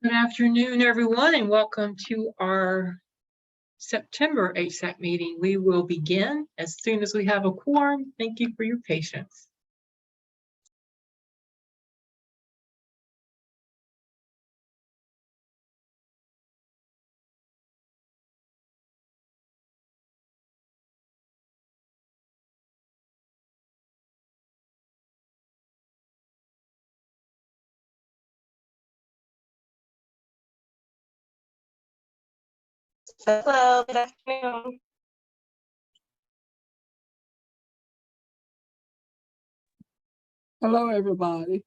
Good afternoon, everyone, and welcome to our September HSAC meeting. We will begin as soon as we have a quorum. Thank you for your patience. Hello, good afternoon. Hello, everybody.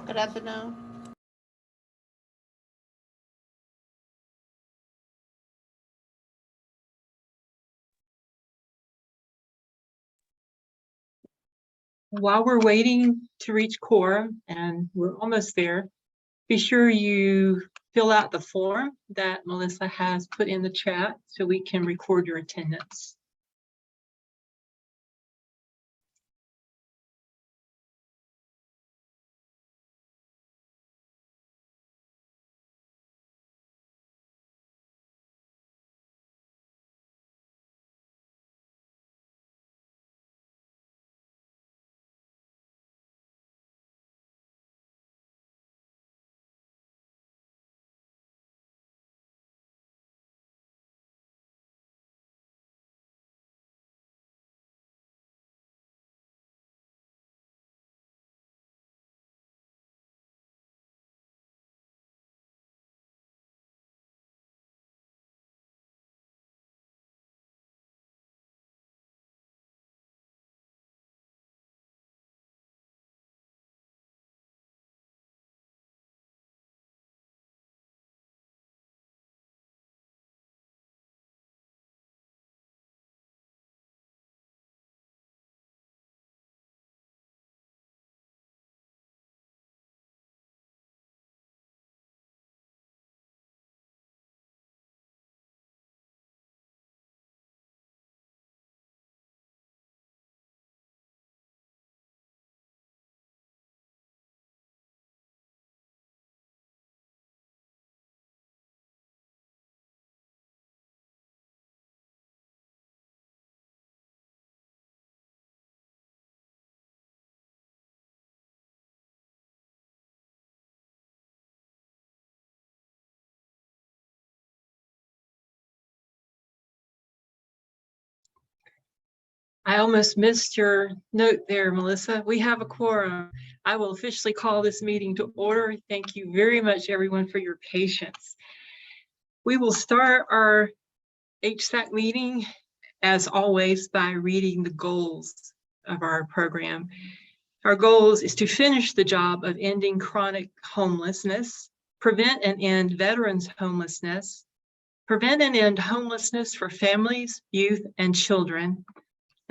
Good afternoon. While we're waiting to reach quorum, and we're almost there, be sure you fill out the form that Melissa has put in the chat so we can record your attendance. I almost missed your note there, Melissa. We have a quorum. I will officially call this meeting to order. Thank you very much, everyone, for your patience. We will start our HSAC meeting, as always, by reading the goals of our program. Our goals is to finish the job of ending chronic homelessness, prevent and end veterans homelessness, prevent and end homelessness for families, youth, and children,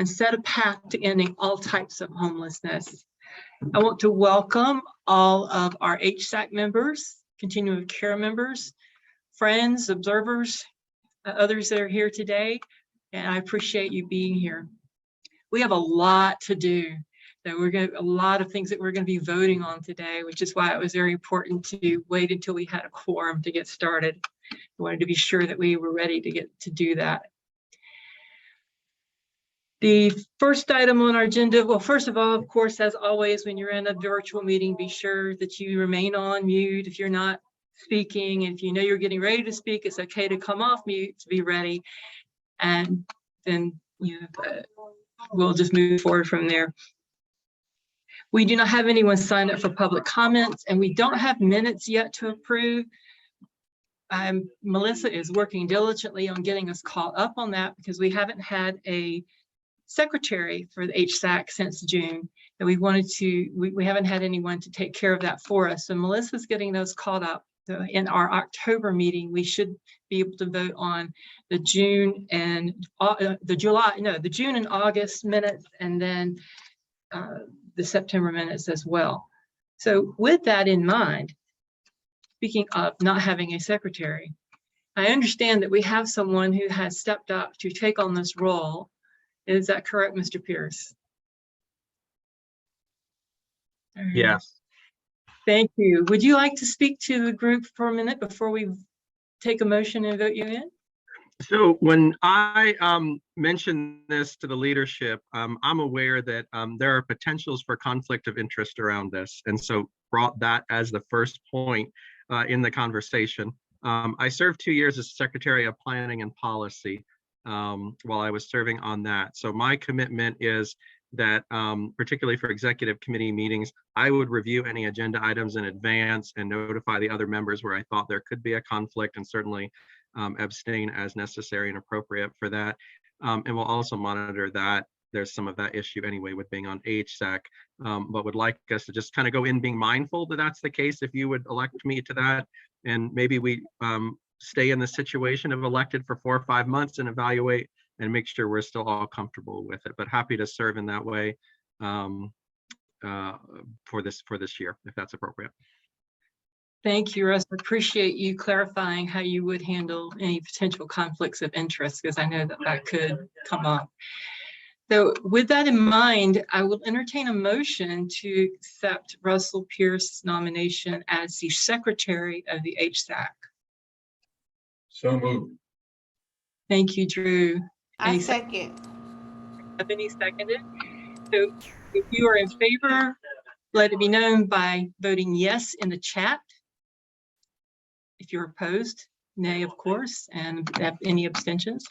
and set a path to ending all types of homelessness. I want to welcome all of our HSAC members, continuum of care members, friends, observers, others that are here today, and I appreciate you being here. We have a lot to do. So a lot of things that we're going to be voting on today, which is why it was very important to wait until we had a quorum to get started. I wanted to be sure that we were ready to do that. The first item on our agenda, well, first of all, of course, as always, when you're in a virtual meeting, be sure that you remain on mute if you're not speaking. If you know you're getting ready to speak, it's okay to come off mute to be ready. And then we'll just move forward from there. We do not have anyone signed up for public comments, and we don't have minutes yet to approve. Melissa is working diligently on getting us caught up on that because we haven't had a secretary for the HSAC since June, and we haven't had anyone to take care of that for us. So Melissa's getting those caught up. So in our October meeting, we should be able to vote on the June and the June and August minutes, and then the September minutes as well. So with that in mind, speaking of not having a secretary, I understand that we have someone who has stepped up to take on this role. Is that correct, Mr. Pierce? Yes. Thank you. Would you like to speak to the group for a minute before we take a motion and vote you in? So when I mentioned this to the leadership, I'm aware that there are potentials for conflict of interest around this, and so brought that as the first point in the conversation. I served 2 years as Secretary of Planning and Policy while I was serving on that. So my commitment is that particularly for executive committee meetings, I would review any agenda items in advance and notify the other members where I thought there could be a conflict, and certainly abstain as necessary and appropriate for that. And we'll also monitor that. There's some of that issue anyway with being on HSAC, but would like us to just kind of go in being mindful that that's the case if you would elect me to that. And maybe we stay in the situation of elected for 4 or 5 months and evaluate and make sure we're still all comfortable with it, but happy to serve in that way for this year, if that's appropriate. Thank you, Russ. I appreciate you clarifying how you would handle any potential conflicts of interest, because I know that that could come up. So with that in mind, I will entertain a motion to accept Russell Pierce's nomination as the Secretary of the HSAC. So moved. Thank you, Drew. I second. Ebony seconded. So if you are in favor, let it be known by voting yes in the chat. If you're opposed, nay, of course, and any abstentions.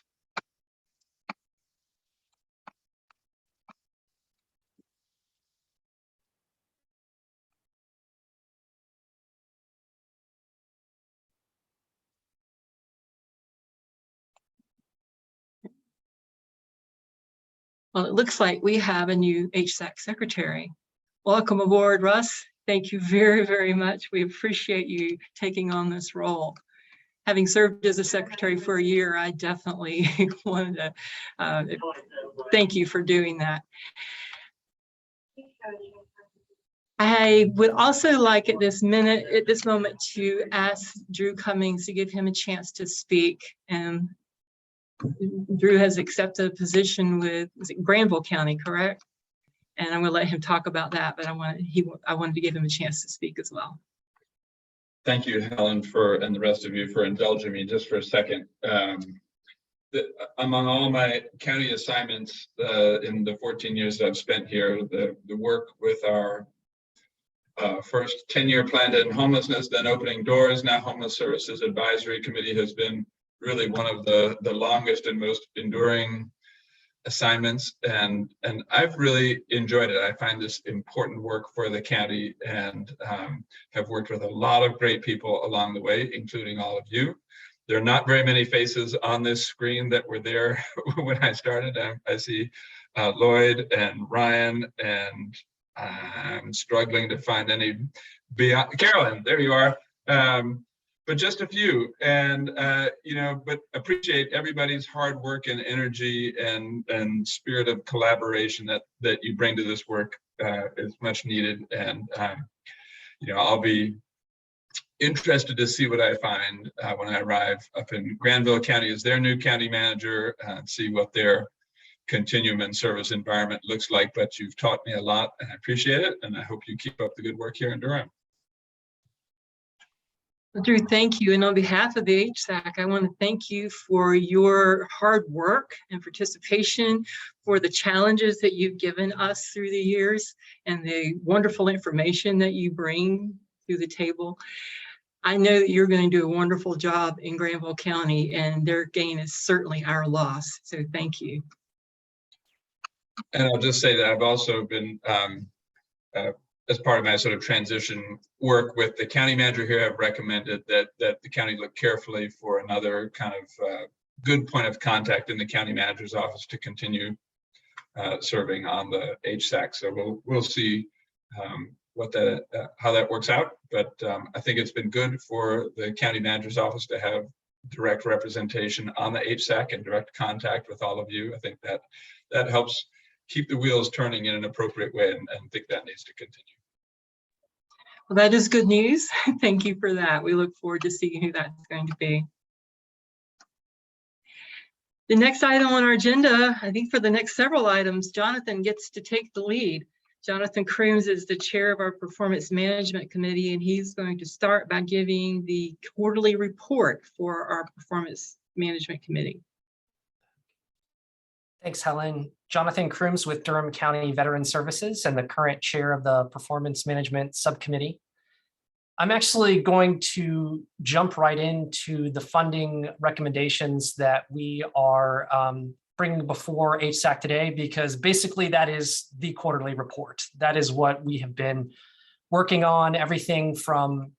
Well, it looks like we have a new HSAC secretary. Welcome aboard, Russ. Thank you very, very much. We appreciate you taking on this role. Having served as a secretary for a year, I definitely wanted to thank you for doing that. I would also like at this moment to ask Drew Cummings to give him a chance to speak. And Drew has accepted a position with, is it Granville County, correct? And I'm going to let him talk about that, but I wanted to give him a chance to speak as well. Thank you, Helen, and the rest of you for indulging me just for a second. Among all my county assignments in the 14 years that I've spent here, the work with our first 10-year plan to end homelessness, then opening doors, now Homeless Services Advisory Committee has been really one of the longest and most enduring assignments, and I've really enjoyed it. I find this important work for the county, and have worked with a lot of great people along the way, including all of you. There are not very many faces on this screen that were there when I started. I see Lloyd and Ryan, and I'm struggling to find any beyond. Carolyn, there you are. But just a few, and but appreciate everybody's hard work and energy and spirit of collaboration that you bring to this work. Is much needed, and I'll be interested to see what I find when I arrive up in Granville County as their new county manager, and see what their continuum and service environment looks like. But you've taught me a lot, and I appreciate it, and I hope you keep up the good work here in Durham. Drew, thank you. And on behalf of the HSAC, I want to thank you for your hard work and participation, for the challenges that you've given us through the years, and the wonderful information that you bring to the table. I know that you're going to do a wonderful job in Granville County, and their gain is certainly our loss. So thank you. And I'll just say that I've also been, as part of my sort of transition work with the county manager here, I've recommended that the county look carefully for another kind of good point of contact in the county manager's office to continue serving on the HSAC. So we'll see how that works out. But I think it's been good for the county manager's office to have direct representation on the HSAC and direct contact with all of you. I think that helps keep the wheels turning in an appropriate way, and think that needs to continue. Well, that is good news. Thank you for that. We look forward to seeing who that's going to be. The next item on our agenda, I think for the next several items, Jonathan gets to take the lead. Jonathan Crooms is the chair of our Performance Management Committee, and he's going to start by giving the quarterly report for our Performance Management Committee. Thanks, Helen. Jonathan Crooms with Durham County Veteran Services and the current chair of the Performance Management Subcommittee. I'm actually going to jump right into the funding recommendations that we are bringing before HSAC today, because basically that is the quarterly report. That is what we have been working on, everything from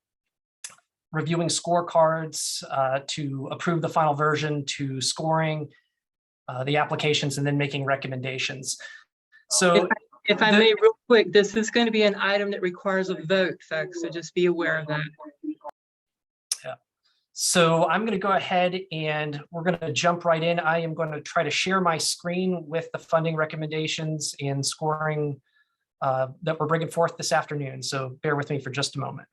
reviewing scorecards to approve the final version, to scoring the applications, and then making recommendations. So if I may, real quick, this is going to be an item that requires a vote, folks, so just be aware of that. Yeah. So I'm going to go ahead and we're going to jump right in. I am going to try to share my screen with the funding recommendations and scoring that we're bringing forth this afternoon. So bear with me for just a moment.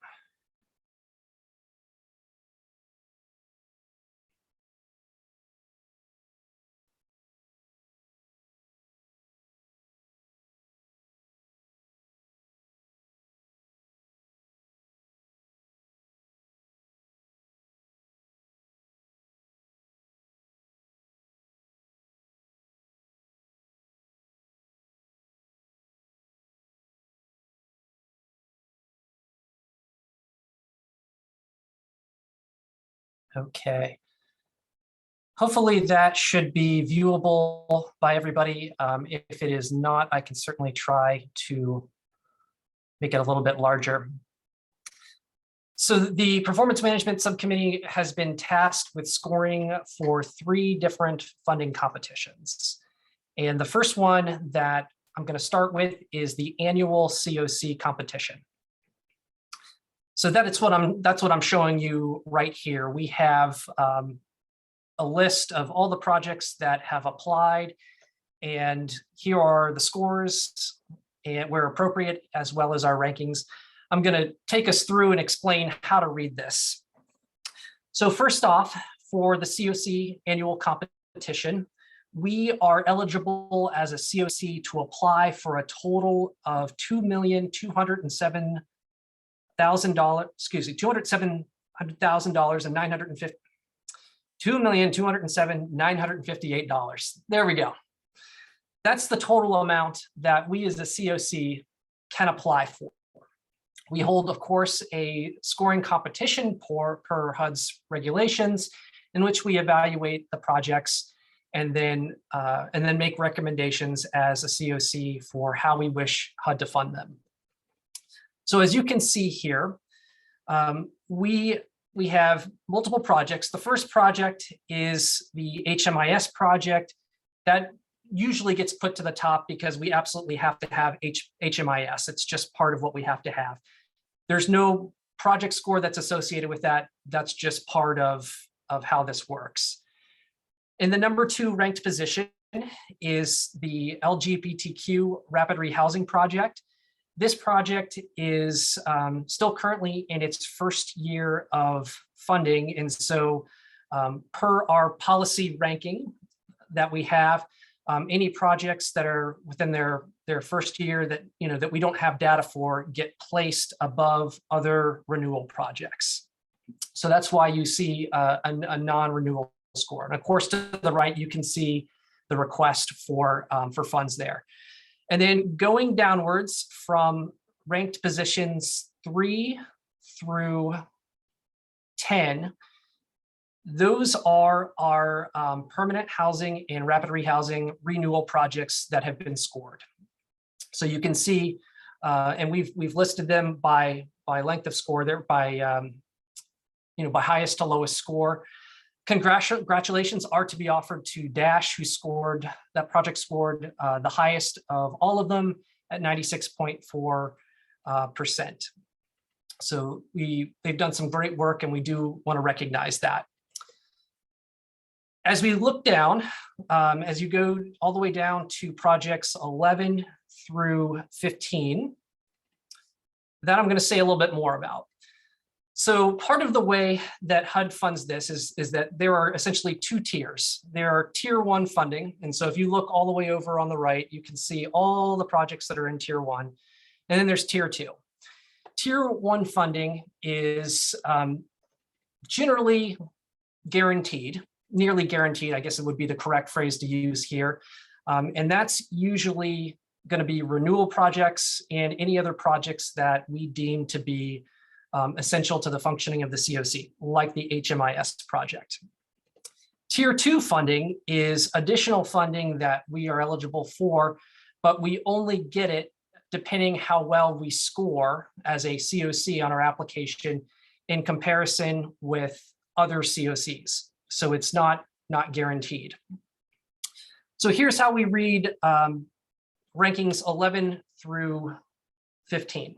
Okay. Hopefully that should be viewable by everybody. If it is not, I can certainly try to make it a little bit larger. So the Performance Management Subcommittee has been tasked with scoring for 3 different funding competitions. And the first one that I'm going to start with is the annual COC competition. So that's what I'm showing you right here. We have a list of all the projects that have applied, and here are the scores and where appropriate, as well as our rankings. I'm going to take us through and explain how to read this. So first off, for the COC annual competition, we are eligible as a COC to apply for a total of $2,207,000, $207,000 and $2,207,958. There we go. That's the total amount that we as a COC can apply for. We hold, of course, a scoring competition per HUD's regulations, in which we evaluate the projects. and then make recommendations as a COC for how we wish HUD to fund them. So as you can see here, we have multiple projects. The first project is the HMIS project. That usually gets put to the top because we absolutely have to have HMIS. It's just part of what we have to have. There's no project score that's associated with that. That's just part of how this works. In the number 2 ranked position is the LGBTQ rapid rehousing project. This project is still currently in its first year of funding. And so per our policy ranking that we have, any projects that are within their first year that, that we don't have data for get placed above other renewal projects. So that's why you see a non-renewal score. And of course, to the right, you can see the request for funds there. And then going downwards from ranked positions 3 through 10, those are our permanent housing and rapid rehousing renewal projects that have been scored. So you can see, and we've listed them by length of score there, by highest to lowest score. Congratulations are to be offered to Dash, who scored, that project scored the highest of all of them at 96.4%. So they've done some great work, and we do want to recognize that. As we look down, as you go all the way down to projects 11 through 15, that I'm going to say a little bit more about. So part of the way that HUD funds this is that there are essentially 2 tiers. There are tier 1 funding. And so if you look all the way over on the right, you can see all the projects that are in tier 1. And then there's tier 2. Tier 1 funding is generally guaranteed, nearly guaranteed, I guess it would be the correct phrase to use here. And that's usually going to be renewal projects and any other projects that we deem to be essential to the functioning of the COC, like the HMIS project. Tier 2 funding is additional funding that we are eligible for, but we only get it depending how well we score as a COC on our application in comparison with other COCs. So it's not guaranteed. So here's how we read rankings 11 through 15.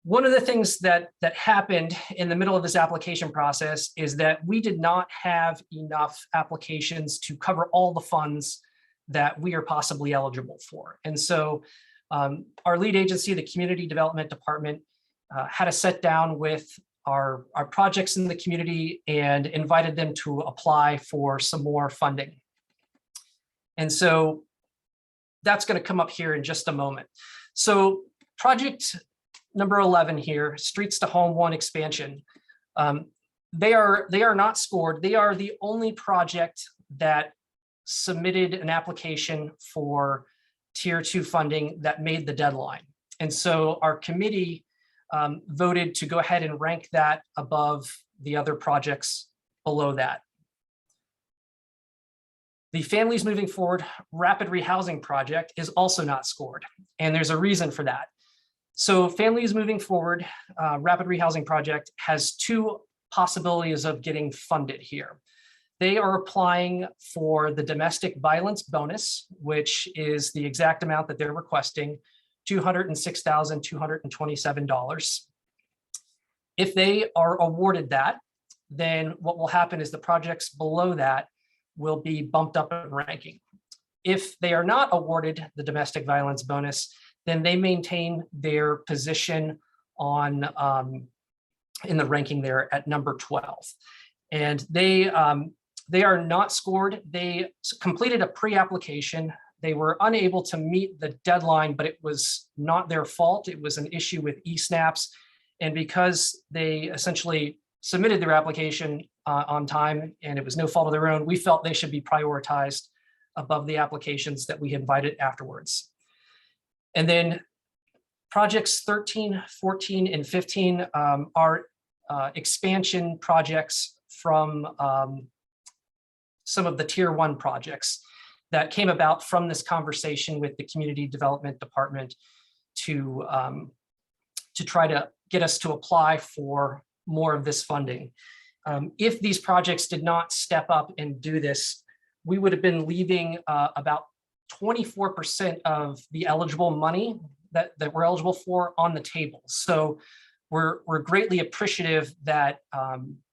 One of the things that happened in the middle of this application process is that we did not have enough applications to cover all the funds that we are possibly eligible for. And so our lead agency, the Community Development Department, had a sit down with our projects in the community and invited them to apply for some more funding. And so that's going to come up here in just a moment. So project number 11 here, Streets to Home 1 expansion. They are not scored. They are the only project that submitted an application for tier 2 funding that made the deadline. And so our committee voted to go ahead and rank that above the other projects below that. The Families Moving Forward Rapid Rehousing project is also not scored, and there's a reason for that. So Families Moving Forward Rapid Rehousing project has 2 possibilities of getting funded here. They are applying for the domestic violence bonus, which is the exact amount that they're requesting, $206,227. If they are awarded that, then what will happen is the projects below that will be bumped up in ranking. If they are not awarded the domestic violence bonus, then they maintain their position on in the ranking there at number 12. And they are not scored. They completed a pre-application. They were unable to meet the deadline, but it was not their fault. It was an issue with eSnaps. And because they essentially submitted their application on time and it was no fault of their own, we felt they should be prioritized above the applications that we invited afterwards. And then projects 13, 14, and 15 are expansion projects from some of the tier 1 projects that came about from this conversation with the community development department to try to get us to apply for more of this funding. If these projects did not step up and do this, we would have been leaving about 24% of the eligible money that we're eligible for on the table. So we're greatly appreciative that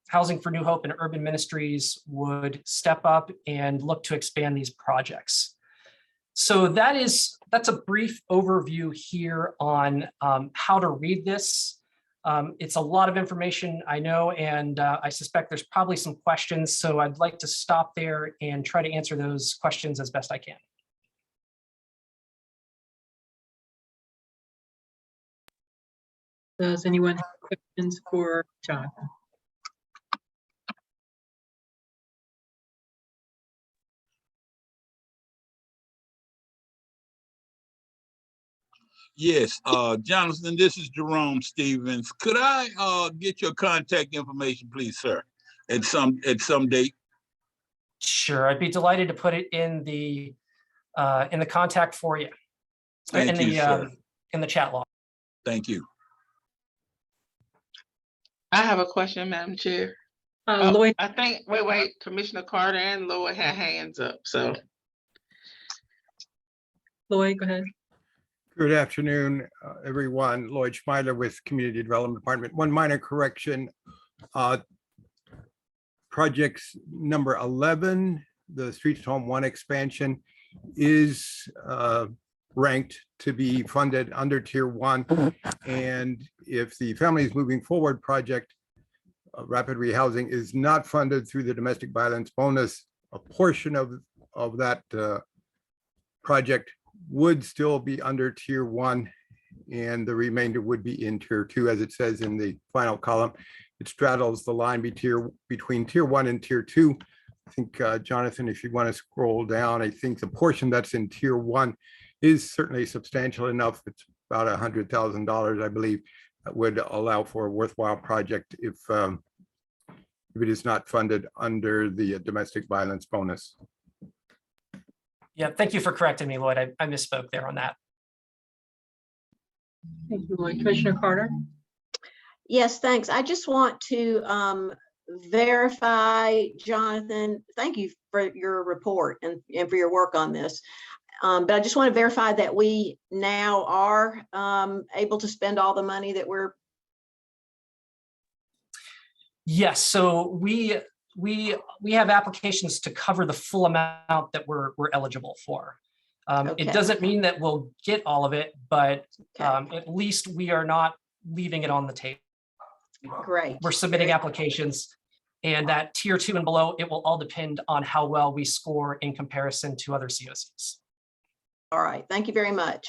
Housing for New Hope and Urban Ministries would step up and look to expand these projects. So that's a brief overview here on how to read this. It's a lot of information, I know, and I suspect there's probably some questions. So I'd like to stop there and try to answer those questions as best I can. Does anyone have questions for Jonathan? Yes, Jonathan, this is Jerome Stevens. Could I get your contact information, please, sir, at some date? Sure, I'd be delighted to put it in the contact for you. Thank you, sir. In the chat log. Thank you. I have a question, Madam Chair. Lloyd, I think, wait, Commissioner Carter and Lloyd had hands up, so. Lloyd, go ahead. Good afternoon, everyone. Lloyd Schmeiler with Community Development Department. One minor correction. Projects number 11, the Streets to Home 1 expansion, is ranked to be funded under Tier 1. And if the Families Moving Forward project, rapid rehousing, is not funded through the domestic violence bonus, a portion of that project would still be under Tier 1, and the remainder would be in Tier 2, as it says in the final column. It straddles the line between Tier 1 and Tier 2. I think, Jonathan, if you want to scroll down, I think the portion that's in Tier 1 is certainly substantial enough. It's about $100,000, I believe, that would allow for a worthwhile project if it is not funded under the domestic violence bonus. Yeah, thank you for correcting me, Lloyd. I misspoke there on that. Thank you, Lloyd. Commissioner Carter? Yes, thanks. I just want to verify, Jonathan, thank you for your report and for your work on this. But I just want to verify that we now are able to spend all the money that we're. Yes, so we have applications to cover the full amount that we're eligible for. Okay. It doesn't mean that we'll get all of it, but Okay. at least we are not leaving it on the table. Great. We're submitting applications, and that Tier 2 and below, it will all depend on how well we score in comparison to other COCs. All right. Thank you very much.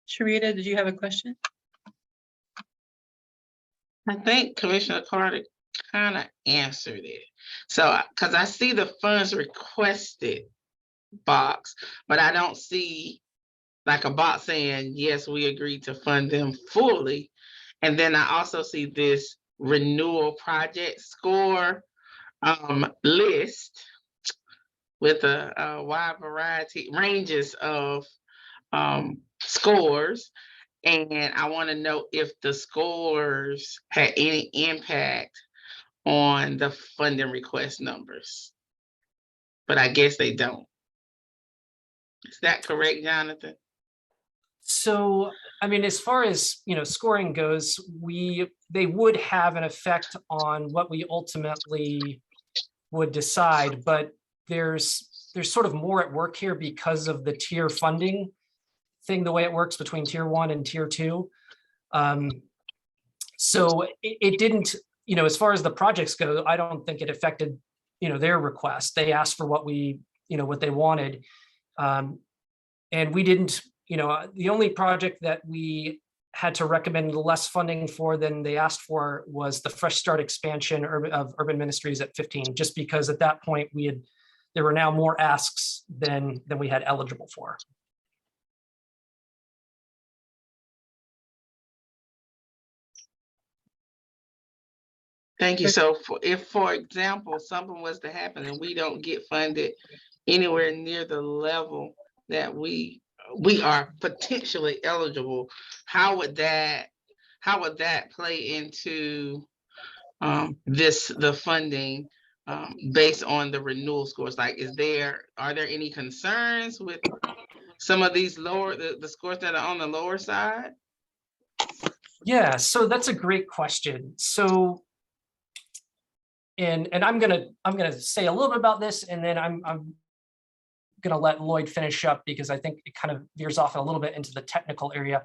Sharita, did you have a question? I think Commissioner Carter kind of answered it. So, because I see the funds requested box, but I don't see like a box saying, yes, we agreed to fund them fully. And then I also see this renewal project score list with a wide variety, ranges of scores. And I want to know if the scores had any impact on the funding request numbers. But I guess they don't. Is that correct, Jonathan? So, I mean, as far as, scoring goes, they would have an effect on what we ultimately would decide, but there's sort of more at work here because of the tier funding thing, the way it works between Tier 1 and Tier 2. So it didn't, as far as the projects go, I don't think it affected, their request. They asked for what what they wanted. And we didn't, the only project that we had to recommend less funding for than they asked for was the Fresh Start expansion of Urban Ministries at 15, just because at that point there were now more asks than we had eligible for. Thank you. So if, for example, something was to happen and we don't get funded anywhere near the level that we are potentially eligible, how would that play into the funding based on the renewal scores? Like, are there any concerns with some of these the scores that are on the lower side? Yeah, so that's a great question. So, and I'm gonna say a little bit about this, and then I'm gonna let Lloyd finish up because I think it kind of veers off a little bit into the technical area.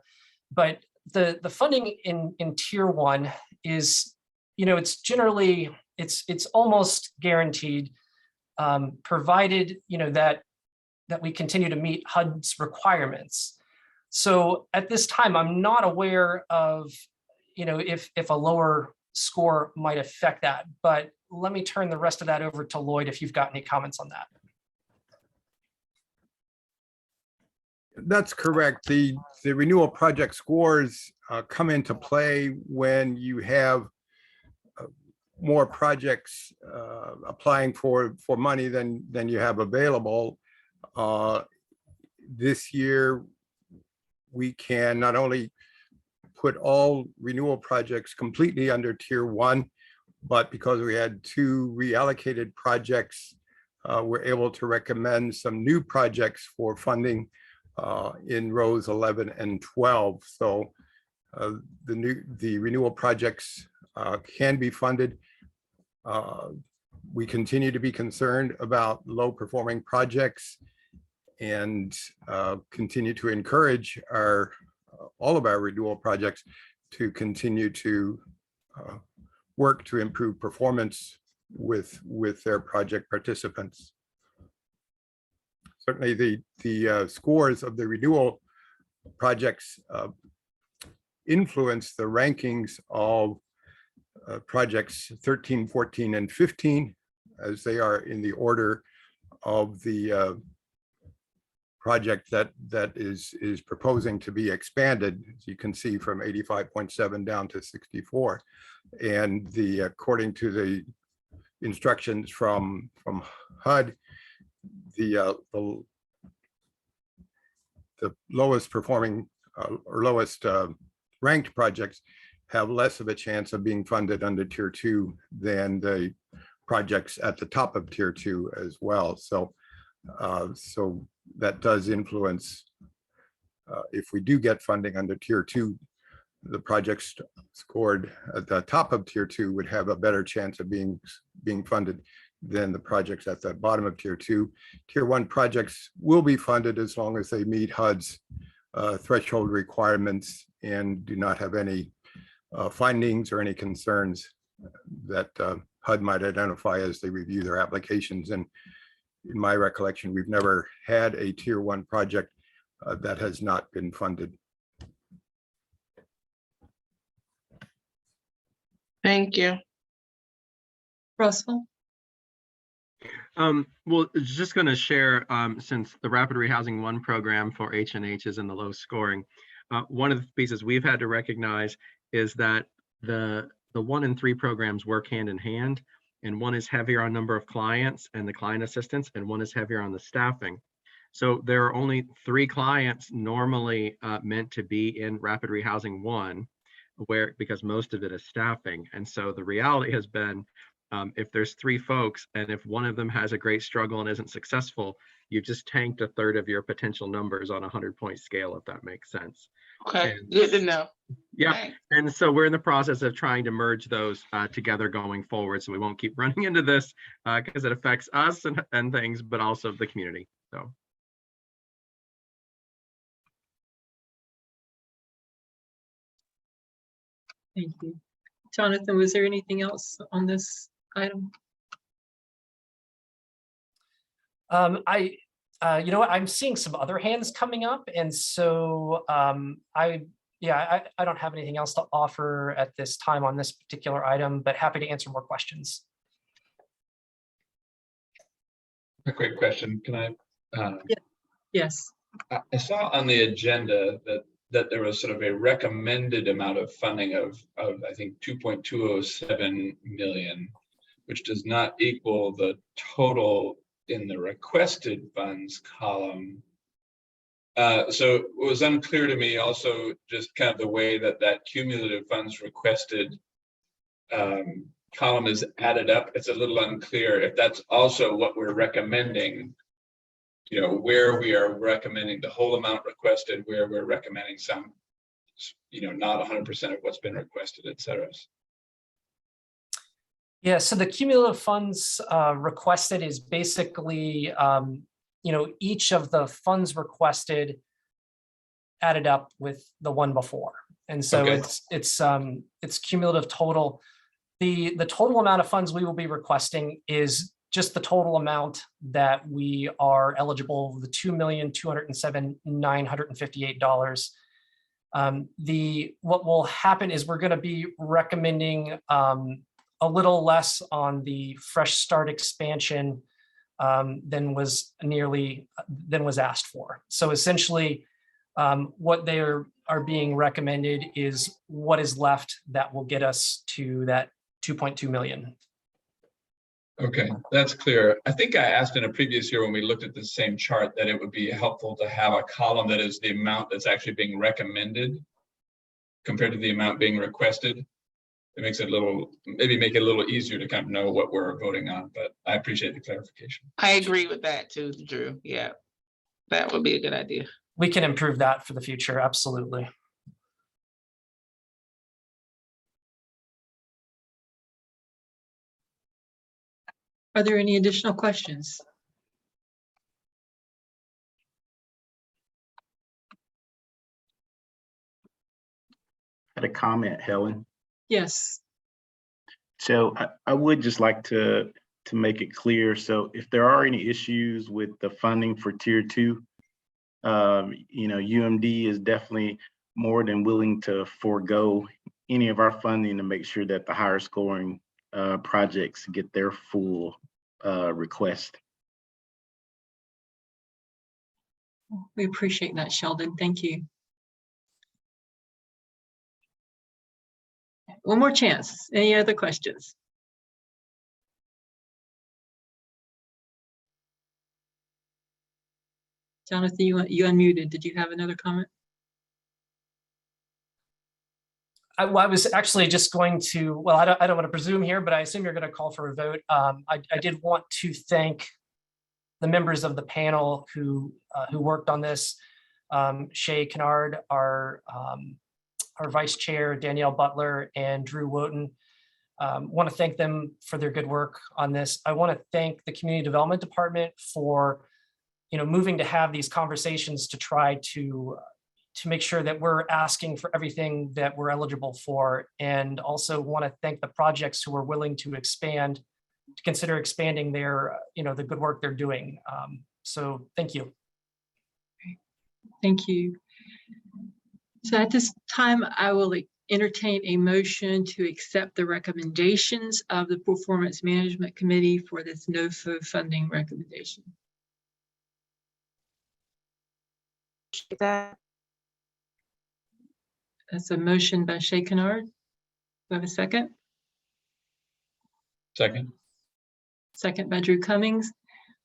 But the funding in tier 1 is, it's generally it's almost guaranteed, provided that we continue to meet HUD's requirements. So at this time, I'm not aware of, if a lower score might affect that, but let me turn the rest of that over to Lloyd if you've got any comments on that. That's correct. The renewal project scores come into play when you have more projects applying for money than you have available. This year, we can not only put all renewal projects completely under tier 1, but because we had 2 reallocated projects, we're able to recommend some new projects for funding in rows 11 and 12. So the renewal projects can be funded. We continue to be concerned about low performing projects and continue to encourage all of our renewal projects to continue to work to improve performance with their project participants. Certainly the scores of the renewal projects influence the rankings of projects 13, 14, and 15, as they are in the order of the project that is proposing to be expanded, as you can see, from 85.7 down to 64. And according to the instructions from HUD, the lowest performing or lowest ranked projects have less of a chance of being funded under tier 2 than the projects at the top of tier 2 as well. So that does influence, if we do get funding under tier 2, the projects scored at the top of tier 2 would have a better chance of being funded than the projects at the bottom of tier 2. Tier 1 projects will be funded as long as they meet HUD's threshold requirements and do not have any findings or any concerns that HUD might identify as they review their applications. And in my recollection, we've never had a tier 1 project that has not been funded. Thank you. Russell? Well, just going to share, since the Rapid Rehousing 1 program for H&H is in the low scoring, one of the pieces we've had to recognize is that the 1 and 3 programs work hand in hand, and one is heavier on number of clients and the client assistance, and one is heavier on the staffing. So there are only 3 clients normally meant to be in Rapid Rehousing 1, because most of it is staffing. And so the reality has been, if there's 3 folks, and if one of them has a great struggle and isn't successful, you've just tanked a third of your potential numbers on a 100-point scale, if that makes sense. Okay, And, good to know. yeah, Thanks. and so we're in the process of trying to merge those together going forward, so we won't keep running into this because it affects us and things, but also the community. So. Thank you. Jonathan, was there anything else on this item? You know what, I'm seeing some other hands coming up, and so I don't have anything else to offer at this time on this particular item, but happy to answer more questions. A quick question, can I? Yes. I saw on the agenda that that there was sort of a recommended amount of funding of I think 2.207 million, which does not equal the total in the requested funds column. So it was unclear to me also just kind of the way that that cumulative funds requested column is added up. It's a little unclear if that's also what we're recommending, you know, where we are recommending the whole amount requested, where we're recommending some, you know, not 100% of what's been requested, et cetera. Yeah, so the cumulative funds requested is basically, you know, each of the funds requested added up with the one before. And so Okay. it's cumulative total. The total amount of funds we will be requesting is just the total amount that we are eligible, the $2,207,958. What will happen is we're going to be recommending a little less on the Fresh Start expansion than was asked for. So essentially, what they are being recommended is what is left that will get us to that 2.2 million. Okay, that's clear. I think I asked in a previous year when we looked at the same chart that it would be helpful to have a column that is the amount that's actually being recommended compared to the amount being requested. It makes it a little, maybe make it a little easier to kind of know what we're voting on, but I appreciate the clarification. I agree with that too, Drew. Yeah, that would be a good idea. We can improve that for the future, absolutely. Are there any additional questions? Had a comment, Helen. Yes. So I would just like to make it clear. So if there are any issues with the funding for tier 2, you know, UMD is definitely more than willing to forego any of our funding to make sure that the higher scoring projects get their full request. We appreciate that, Sheldon. Thank you. One more chance. Any other questions? Jonathan, you unmuted. Did you have another comment? I was actually just going to, well, I don't want to presume here, but I assume you're going to call for a vote. I did want to thank the members of the panel who worked on this. Shay Kennard, our vice chair, Danielle Butler, and Drew Wotan. Want to thank them for their good work on this. I want to thank the Community Development Department for, you know, moving to have these conversations to try to make sure that we're asking for everything that we're eligible for, and also want to thank the projects who are willing to expand, to consider expanding their, you know, the good work they're doing. So thank you. Thank you. So at this time, I will entertain a motion to accept the recommendations of the Performance Management Committee for this NOFO funding recommendation. That's a motion by Shay Kennard. Do I have a second? Second. Second by Drew Cummings.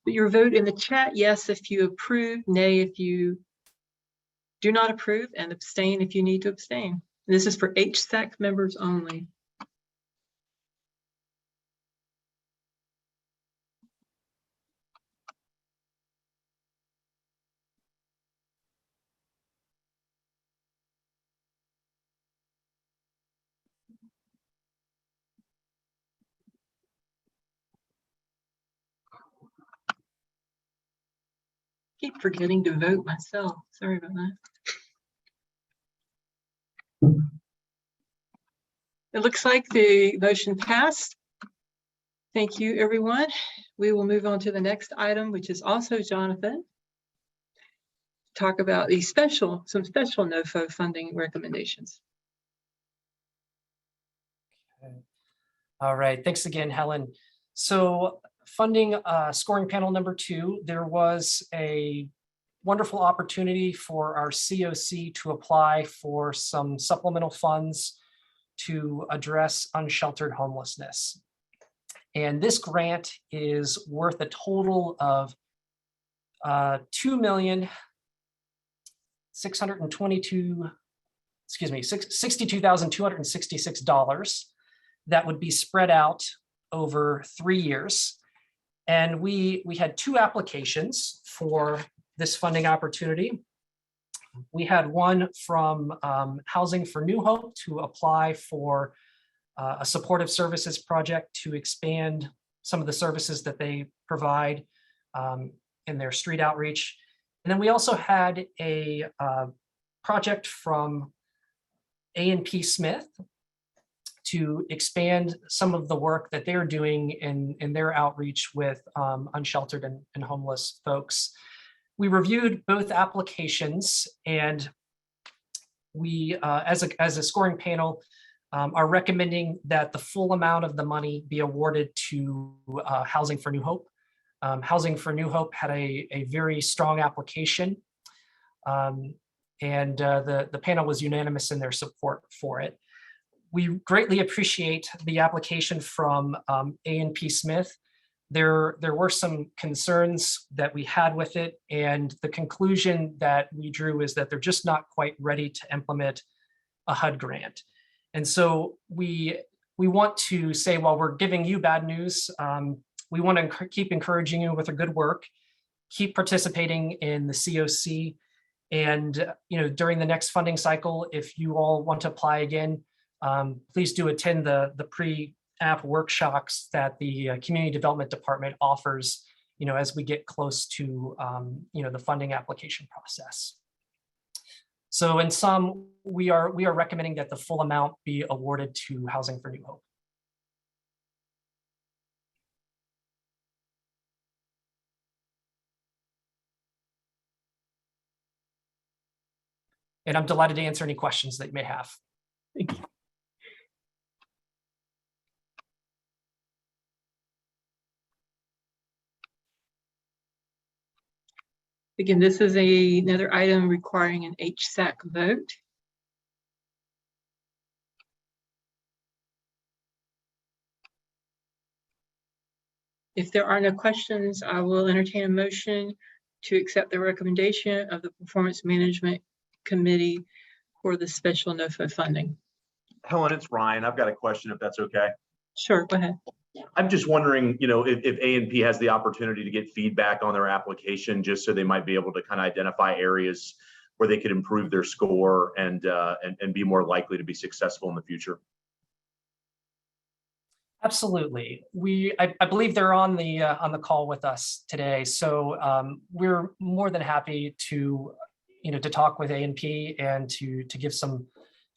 Put your vote in the chat, yes if you approve, nay if you do not approve, and abstain if you need to abstain. This is for HSAC members only. Keep forgetting to vote myself. Sorry about that. It looks like the motion passed. Thank you, everyone. We will move on to the next item, which is also Jonathan. Talk about some special NOFO funding recommendations. Okay. All right, thanks again, Helen. So funding scoring panel number 2, there was a wonderful opportunity for our COC to apply for some supplemental funds to address unsheltered homelessness. And this grant is worth a total of $62,266 that would be spread out over 3 years. And we had 2 applications for this funding opportunity. We had one from Housing for New Hope to apply for a supportive services project to expand some of the services that they provide in their street outreach. And then we also had a project from A&P Smith to expand some of the work that they're doing in their outreach with unsheltered and homeless folks. We reviewed both applications, and we, as a scoring panel, are recommending that the full amount of the money be awarded to Housing for New Hope. Housing for New Hope had a very strong application, and the panel was unanimous in their support for it. We greatly appreciate the application from A&P Smith. There were some concerns that we had with it, and the conclusion that we drew is that they're just not quite ready to implement a HUD grant. And so we want to say, while we're giving you bad news, we want to keep encouraging you with a good work, keep participating in the COC, and during the next funding cycle, if you all want to apply again, please do attend the pre-app workshops that the Community Development Department offers, as we get close to, the funding application process. So in sum, we are recommending that the full amount be awarded to Housing for New Hope. And I'm delighted to answer any questions that you may have. Thank you. Again, this is another item requiring an HSAC vote. If there are no questions, I will entertain a motion to accept the recommendation of the Performance Management Committee for the special NOFO funding. Helen, it's Ryan. I've got a question, if that's okay. Sure, go ahead. I'm just wondering, if A&P has the opportunity to get feedback on their application, just so they might be able to kind of identify areas where they could improve their score and be more likely to be successful in the future. Absolutely. I believe they're on the call with us today. So we're more than happy to talk with A&P and to give some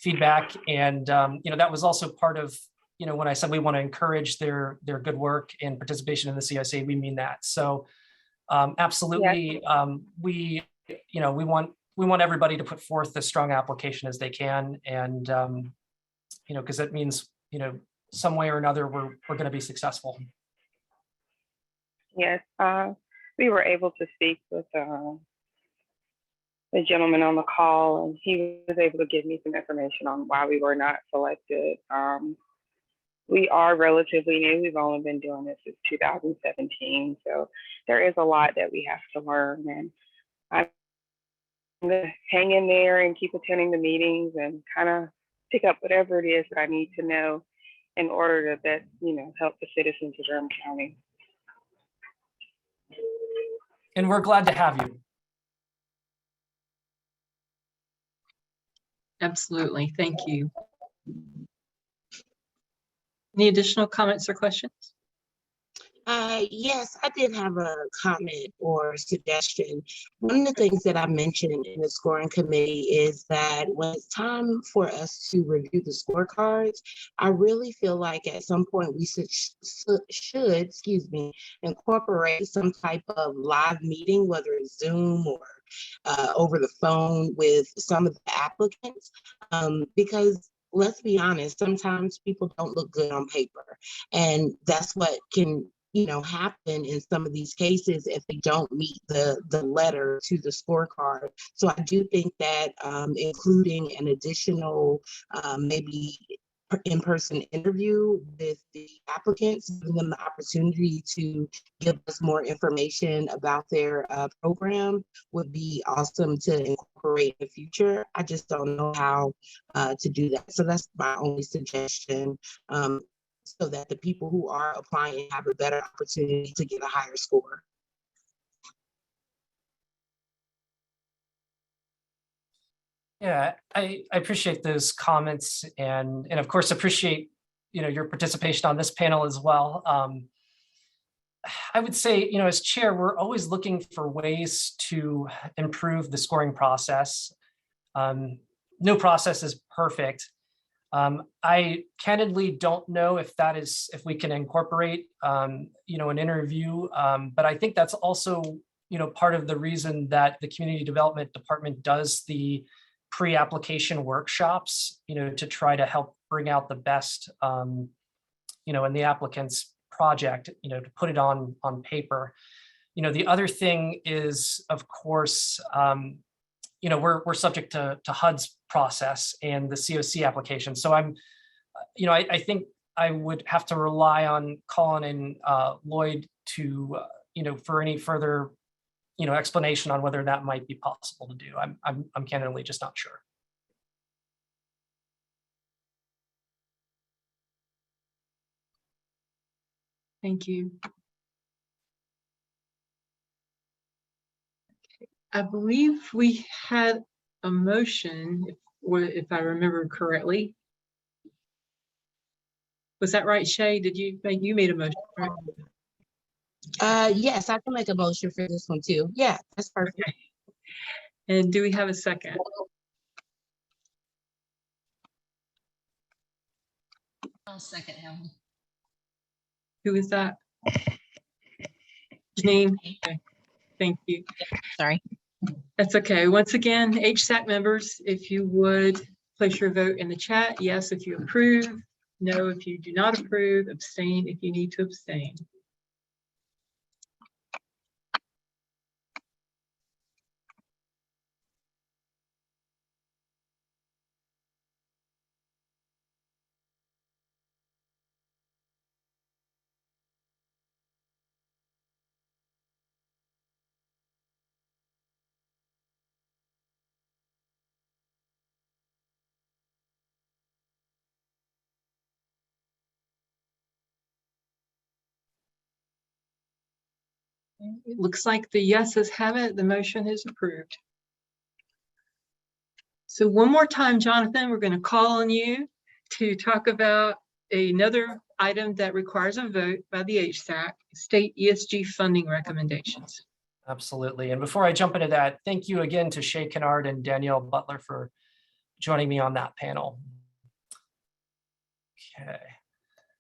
feedback. And that was also part of when I said we want to encourage their good work and participation in the CSA, we mean that. So absolutely, we want everybody to put forth as strong application as they can, and because that means some way or another we're going to be successful. Yes, we were able to speak with the gentleman on the call, and he was able to give me some information on why we were not selected. We are relatively new. We've only been doing this since 2017, so there is a lot that we have to learn, and I'm going to hang in there and keep attending the meetings and kind of pick up whatever it is that I need to know in order to best, help the citizens of Durham County. And we're glad to have you. Absolutely, thank you. Any additional comments or questions? Yes, I did have a comment or suggestion. One of the things that I mentioned in the scoring committee is that when it's time for us to review the scorecards, I really feel like at some point we should incorporate some type of live meeting, whether it's Zoom or over the phone with some of the applicants, because let's be honest, sometimes people don't look good on paper, and that's what can happen in some of these cases if they don't meet the letter to the scorecard. So I do think that including an additional maybe in-person interview with the applicants, giving them the opportunity to give us more information about their program would be awesome to incorporate in the future. I just don't know how to do that. So that's my only suggestion, so that the people who are applying have a better opportunity to get a higher score. Yeah, I appreciate those comments and of course appreciate your participation on this panel as well. I would say, as chair, we're always looking for ways to improve the scoring process. No process is perfect. I candidly don't know if we can incorporate, an interview, but I think that's also, part of the reason that the community development department does the pre-application workshops, to try to help bring out the best, in the applicant's project, to put it on paper. The other thing is, of course, we're subject to HUD's process and the COC application. So I think I would have to rely on Colin and Lloyd to, for any further, explanation on whether that might be possible to do. I'm candidly just not sure. Thank you. I believe we had a motion, if I remember correctly. Was that right, Shay? You made a motion, right? Yes, I can make a motion for this one too. Yeah, that's perfect. Okay. And do we have a second? I'll second him. Who is that? Janine? Okay. Thank you. Sorry. That's okay. Once again, HSAC members, if you would place your vote in the chat. Yes, if you approve. No, if you do not approve. Abstain if you need to abstain. It looks like the yeses have it. The motion is approved. So one more time, Jonathan, we're going to call on you to talk about another item that requires a vote by the HSAC, state ESG funding recommendations. Absolutely. And before I jump into that, thank you again to Shay Kennard and Danielle Butler for joining me on that panel. Okay.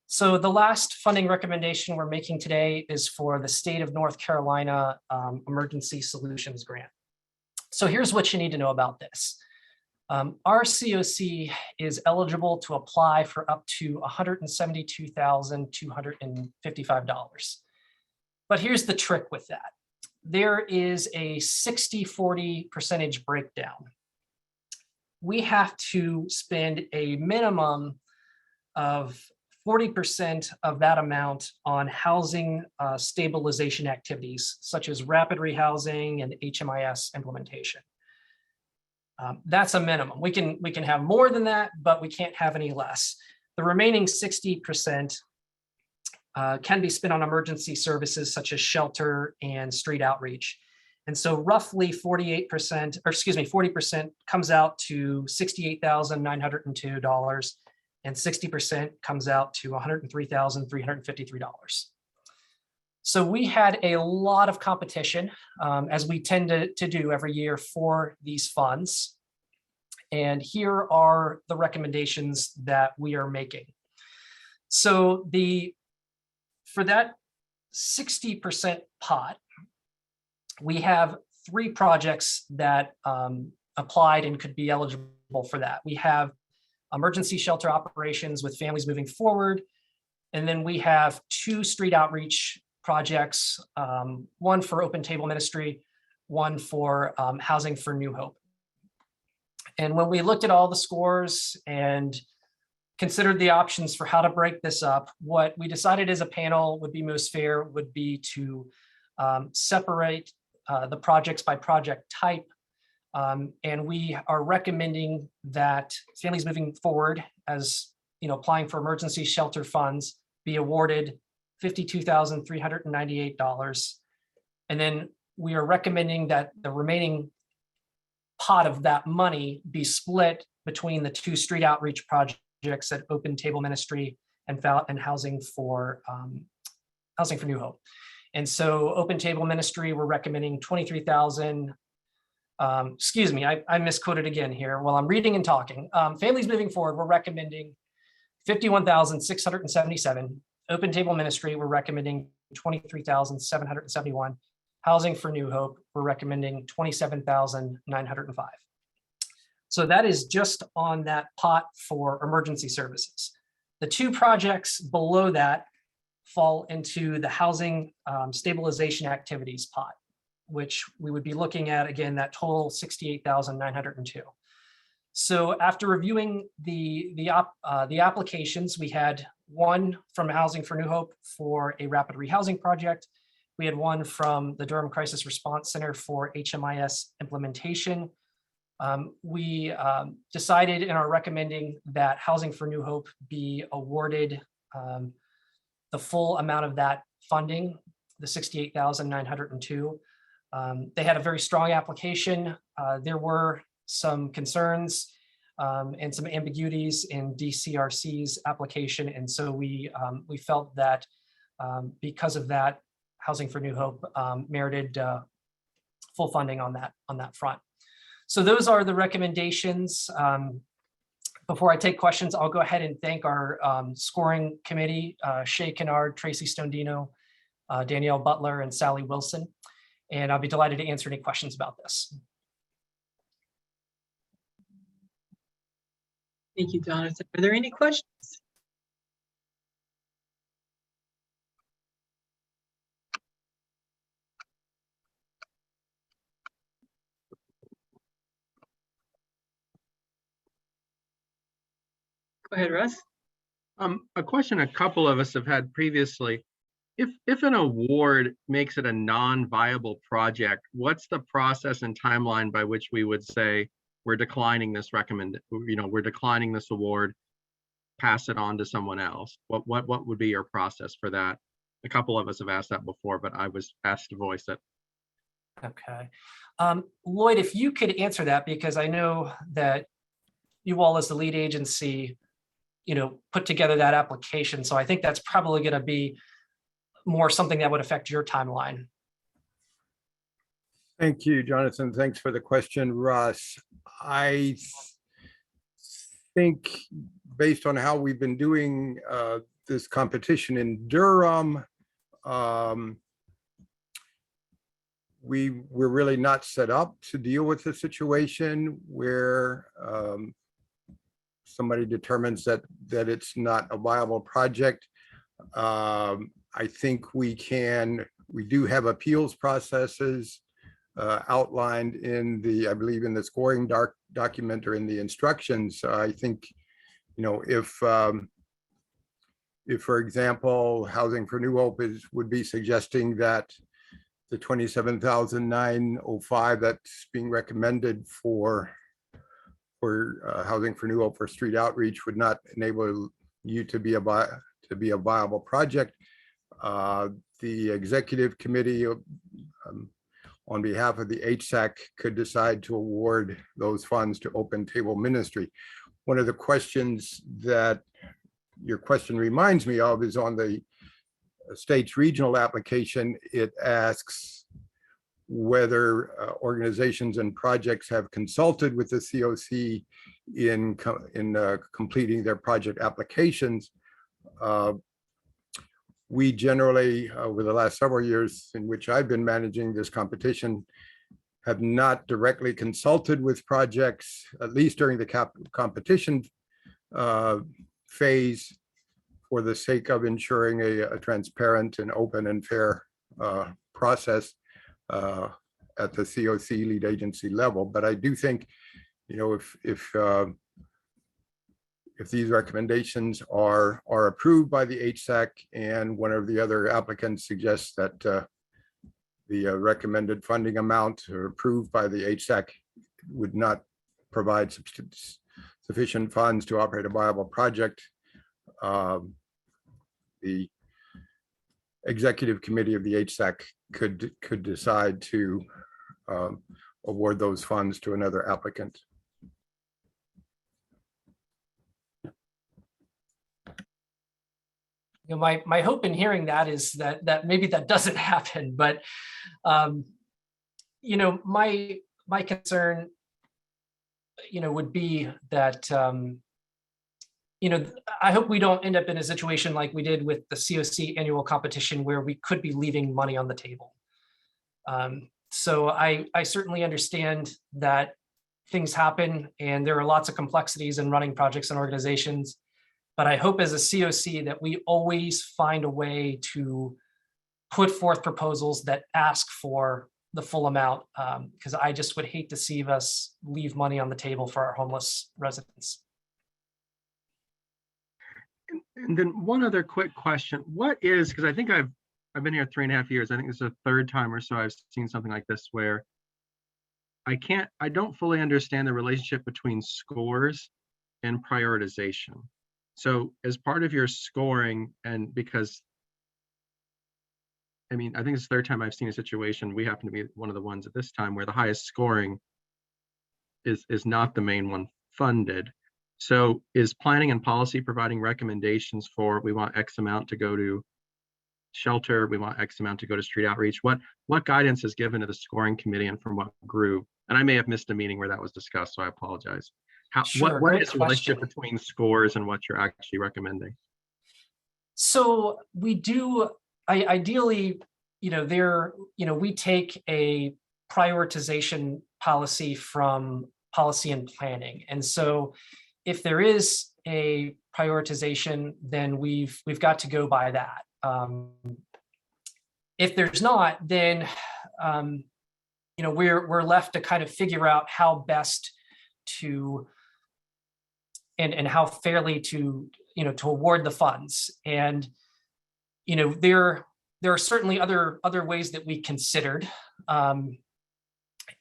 So the last funding recommendation we're making today is for the State of North Carolina Emergency Solutions Grant. So here's what you need to know about this. Our COC is eligible to apply for up to $172,255. But here's the trick with that. There is a 60-40 percentage breakdown. We have to spend a minimum of 40% of that amount on housing stabilization activities, such as rapid rehousing and HMIS implementation. That's a minimum. We can have more than that, but we can't have any less. The remaining 60% can be spent on emergency services such as shelter and street outreach. And so roughly 40% comes out to $68,902, and 60% comes out to $103,353. So we had a lot of competition, as we tend to do every year for these funds. And here are the recommendations that we are making. So for that 60% pot, we have 3 projects that applied and could be eligible for that. We have emergency shelter operations with families moving forward. And then we have 2 street outreach projects, one for Open Table Ministry, one for Housing for New Hope. And when we looked at all the scores and considered the options for how to break this up, what we decided as a panel would be most fair would be to separate the projects by project type. And we are recommending that Families Moving Forward, as applying for emergency shelter funds, be awarded $52,398. And then we are recommending that the remaining pot of that money be split between the two street outreach projects at Open Table Ministry and Housing for New Hope. And so Open Table Ministry, we're recommending 23,000. Excuse me, I misquoted again here while I'm reading and talking. Families Moving Forward, we're recommending 51,677. Open Table Ministry, we're recommending 23,771. Housing for New Hope, we're recommending 27,905. So that is just on that pot for emergency services. The two projects below that fall into the housing stabilization activities pot, which we would be looking at, again, that total 68,902. So after reviewing the applications, we had one from Housing for New Hope for a rapid rehousing project. We had one from the Durham Crisis Response Center for HMIS implementation. We decided and are recommending that Housing for New Hope be awarded the full amount of that funding, the 68,902. They had a very strong application. There were some concerns and some ambiguities in DCRC's application. And so we felt that because of that, Housing for New Hope merited full funding on that front. So those are the recommendations. Before I take questions, I'll go ahead and thank our scoring committee, Shay Kennard, Tracy Stondino, Danielle Butler, and Sally Wilson. And I'll be delighted to answer any questions about this. Thank you, Jonathan. Are there any questions? Go ahead, Russ. A question a couple of us have had previously. If an award makes it a non-viable project, what's the process and timeline by which we would say we're declining this we're declining this award, pass it on to someone else? What would be your process for that? A couple of us have asked that before, but I was asked to voice it. Okay. Lloyd, if you could answer that, because I know that you all as the lead agency, put together that application. So I think that's probably going to be more something that would affect your timeline. Thank you, Jonathan. Thanks for the question, Russ. I think based on how we've been doing this competition in Durham, we're really not set up to deal with a situation where somebody determines that it's not a viable project. I think we do have appeals processes outlined in I believe in the scoring document or in the instructions. I think, if for example, Housing for New Hope would be suggesting that the 27,905 that's being recommended for Housing for New Hope for street outreach would not enable you to be a viable project, the executive committee on behalf of the HSAC could decide to award those funds to Open Table Ministry. One of the questions that your question reminds me of is on the state's regional application. It asks whether organizations and projects have consulted with the COC in completing their project applications. We generally, over the last several years in which I've been managing this competition, have not directly consulted with projects, at least during the competition phase, for the sake of ensuring a transparent and open and fair process at the COC lead agency level. But I do think, you know, if these recommendations are approved by the HSAC and one of the other applicants suggests that the recommended funding amount or approved by the HSAC would not provide sufficient funds to operate a viable project, the executive committee of the HSAC could decide to award those funds to another applicant. You know, my hope in hearing that is that maybe that doesn't happen, but you know, my concern, you know, would be that you know, I hope we don't end up in a situation like we did with the COC annual competition where we could be leaving money on the table. So I certainly understand that things happen and there are lots of complexities in running projects and organizations. But I hope as a COC that we always find a way to put forth proposals that ask for the full amount, because I just would hate to see us leave money on the table for our homeless residents. And then one other quick question. What is, because I think I've been here 3.5 years. I think this is the third time or so I've seen something like this where I don't fully understand the relationship between scores and prioritization. So as part of your scoring, and because, I mean, I think it's the third time I've seen a situation, we happen to be one of the ones at this time where the highest scoring is not the main one funded. So is planning and policy providing recommendations for, we want X amount to go to shelter, we want X amount to go to street outreach? What guidance is given to the scoring committee and from what group? And I may have missed a meeting where that was discussed, so I apologize. Sure, what great is the relationship question. between scores and what you're actually recommending? So we do, ideally, you know, we take a prioritization policy from policy and planning. And so if there is a prioritization, then we've got to go by that. If there's not, then you know, we're left to kind of figure out how best to and how fairly to, you know, to award the funds. And you know, there are certainly other ways that we considered.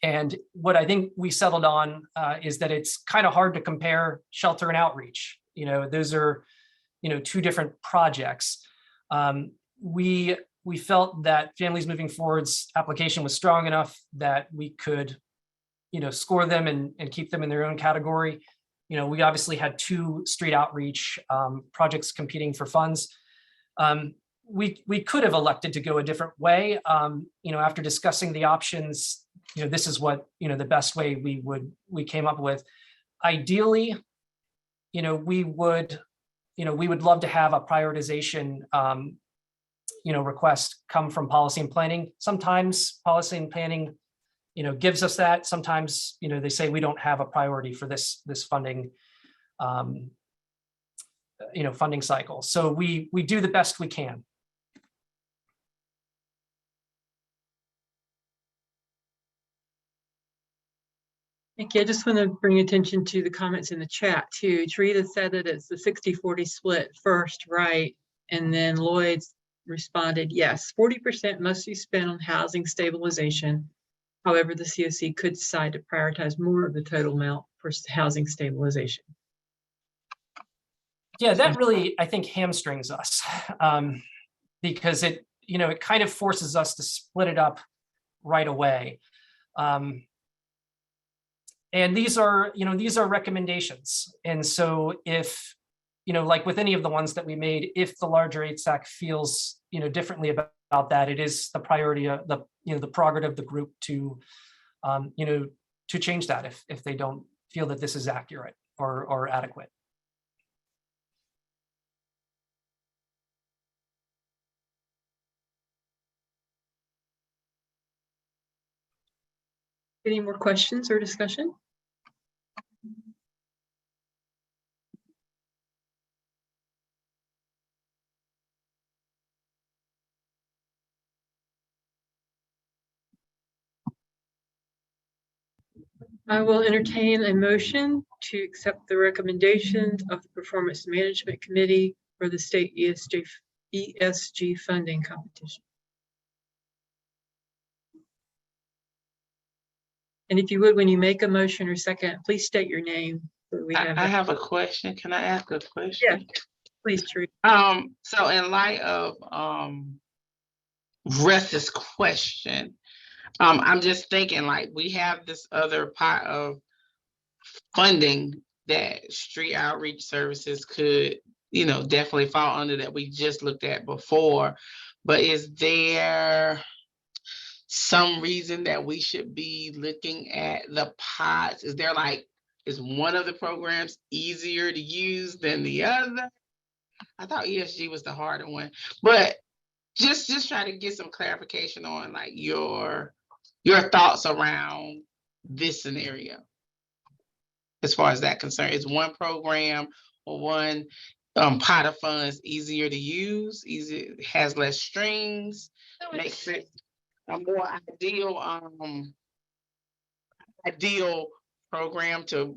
And what I think we settled on is that it's kind of hard to compare shelter and outreach. You know, those are, you know, two different projects. We felt that Families Moving Forward's application was strong enough that we could, you know, score them and keep them in their own category. You know, we obviously had two street outreach projects competing for funds. We could have elected to go a different way. You know, after discussing the options, you know, this is what, you know, the best way we came up with. Ideally, you know, we would love to have a prioritization, you know, request come from policy and planning. Sometimes policy and planning, you know, gives us that. Sometimes, you know, they say we don't have a priority for this funding, you know, funding cycle. So we do the best we can. Thank you. I just want to bring attention to the comments in the chat too. Tarita said that it's the 60-40 split first, right? And then Lloyd's responded, yes, 40% must be spent on housing stabilization. However, the COC could decide to prioritize more of the total amount for housing stabilization. Yeah, that really, I think, hamstrings us because it, you know, it kind of forces us to split it up right away. And these are, you know, these are recommendations. And so if, you know, like with any of the ones that we made, if the larger HSAC feels, you know, differently about that, it is the priority of the, you know, the prerogative of the group to, you know, to change that if they don't feel that this is accurate or adequate. Any more questions or discussion? I will entertain a motion to accept the recommendations of the Performance Management Committee for the state ESG funding competition. And if you would, when you make a motion or second, please state your name. So we have I that. have a question. Can I ask a question? Yeah, please, Teresa. So in light of Russ's question, I'm just thinking like we have this other part of funding that street outreach services could, definitely fall under that we just looked at before. But is there some reason that we should be looking at the pots? Is there like, is one of the programs easier to use than the other? I thought ESG was the harder one, but just try to get some clarification on like your thoughts around this scenario. As far as that concerned, is one program or one pot of funds easier to use, has less strings, makes it a more ideal program to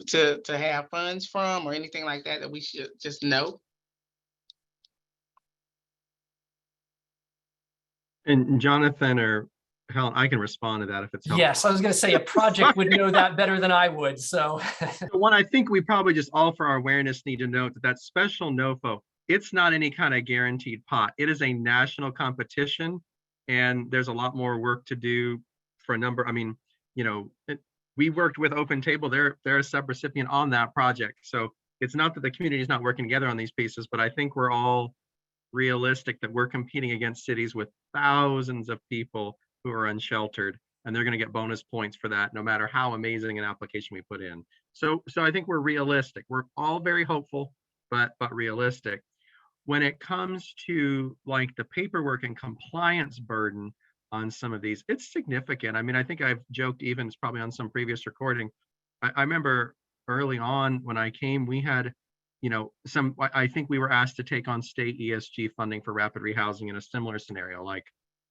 have funds from, or anything like that that we should just know? And Jonathan or Helen, I can respond to that if it's helpful. Yes, I was going to say a project would know that better than I would. So one, I think we probably just all for our awareness need to note that special NOFO, it's not any kind of guaranteed pot. It is a national competition, and there's a lot more work to do for a number. I mean, we worked with Open Table. They're a subrecipient on that project. So it's not that the community is not working together on these pieces, but I think we're all realistic that we're competing against cities with thousands of people who are unsheltered, and they're going to get bonus points for that no matter how amazing an application we put in. So I think we're realistic. We're all very hopeful, but realistic. When it comes to like the paperwork and compliance burden on some of these, it's significant. I mean, I think I've joked, even it's probably on some previous recording. I remember early on when I came, we had I think we were asked to take on state ESG funding for rapid rehousing in a similar scenario. Like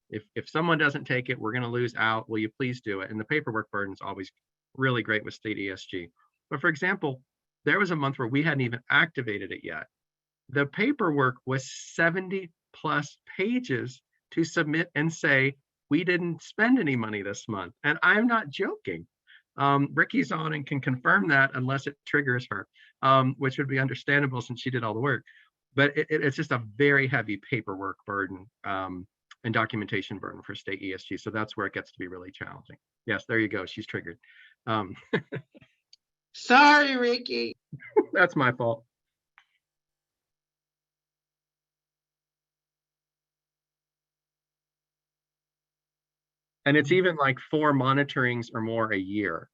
if someone doesn't take it, we're going to lose out. Will you please do it? And the paperwork burden is always really great with state ESG. But for example, there was a month where we hadn't even activated it yet. The paperwork was 70 plus pages to submit and say, we didn't spend any money this month. And I'm not joking. Ricky's on and can confirm that unless it triggers her, which would be understandable since she did all the work. But it's just a very heavy paperwork burden and documentation burden for state ESG. So that's where it gets to be really challenging. Yes, there you go. She's triggered. Sorry, Ricky. That's my fault. And it's even like 4 monitorings or more a year.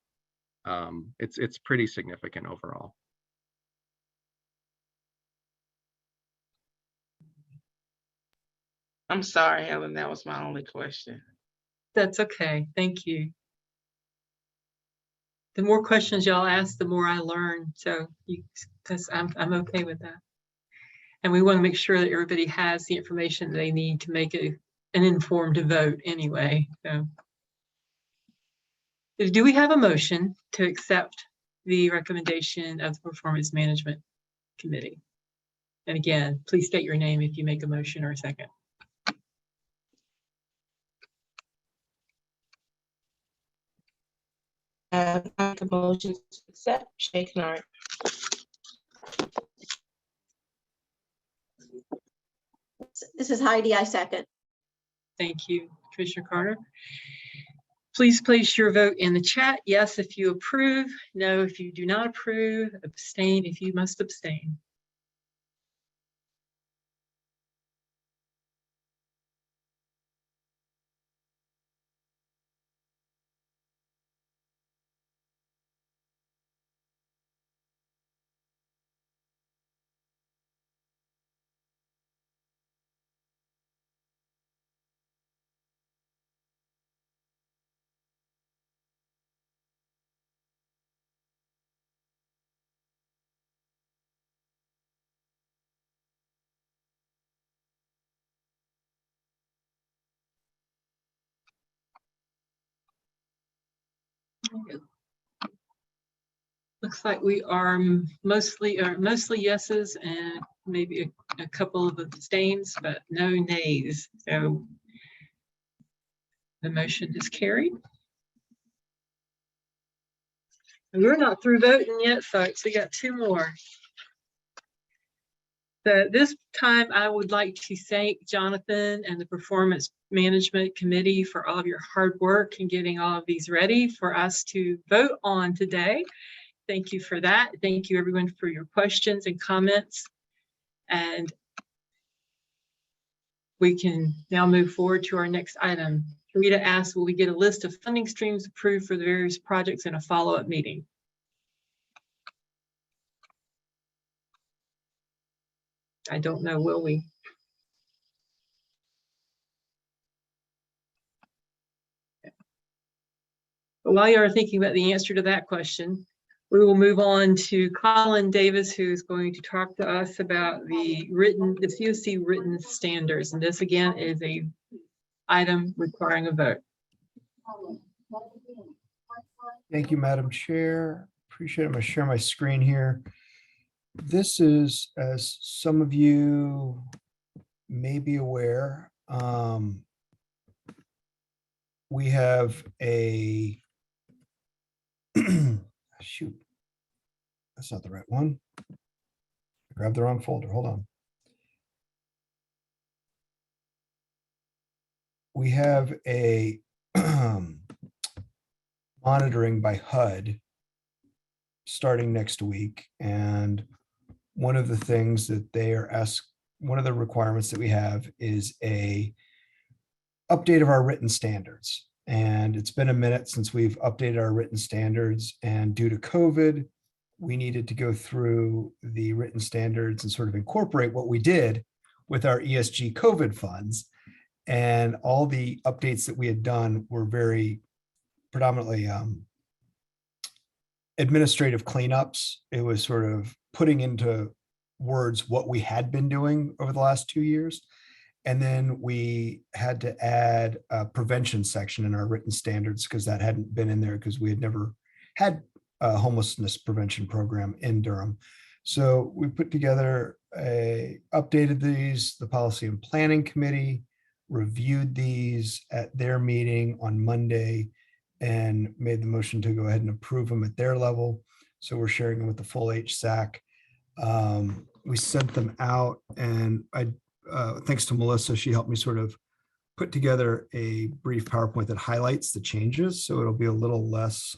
It's pretty significant overall. I'm sorry, Helen, that was my only question. That's okay. Thank you. The more questions y'all ask, the more I learn. So because I'm okay with that. And we want to make sure that everybody has the information they need to make an informed vote anyway. So do we have a motion to accept the recommendation of the Performance Management Committee? And again, please state your name if you make a motion or a second. I make a motion to accept. Shay Kennard. This is Heidi, I second. Thank you, Commissioner Carter. Please place your vote in the chat. Yes, if you approve. No, if you do not approve. Abstain if you must abstain. Looks like we are mostly yeses and maybe a couple of abstains, but no nays. So the motion is carried. And we're not through voting yet, folks. We got two more. So this time I would like to thank Jonathan and the Performance Management Committee for all of your hard work in getting all of these ready for us to vote on today. Thank you for that. Thank you everyone for your questions and comments. And we can now move forward to our next item. Rita asked, will we get a list of funding streams approved for the various projects in a follow-up meeting? I don't know, will we? But while you are thinking about the answer to that question, we will move on to Colin Davis, who's going to talk to us about the COC written standards. And this again is a item requiring a vote. Thank you, Madam Chair. Appreciate it. I'm going to share my screen here. This is, as some of you may be aware, we have a shoot, that's not the right one. I grabbed the wrong folder. Hold on. We have a monitoring by HUD starting next week, and one of the things that they are asked, one of the requirements that we have is a update of our written standards. And it's been a minute since we've updated our written standards, and due to COVID, we needed to go through the written standards and sort of incorporate what we did with our ESG COVID funds. And all the updates that we had done were very predominantly administrative cleanups. It was sort of putting into words what we had been doing over the last 2 years. And then we had to add a prevention section in our written standards because that hadn't been in there because we had never had a homelessness prevention program in Durham. So we put together updated these, the Policy and Planning Committee reviewed these at their meeting on Monday and made the motion to go ahead and approve them at their level. So we're sharing them with the full HSAC. We sent them out, and thanks to Melissa, she helped me sort of put together a brief PowerPoint that highlights the changes. So it'll be a little less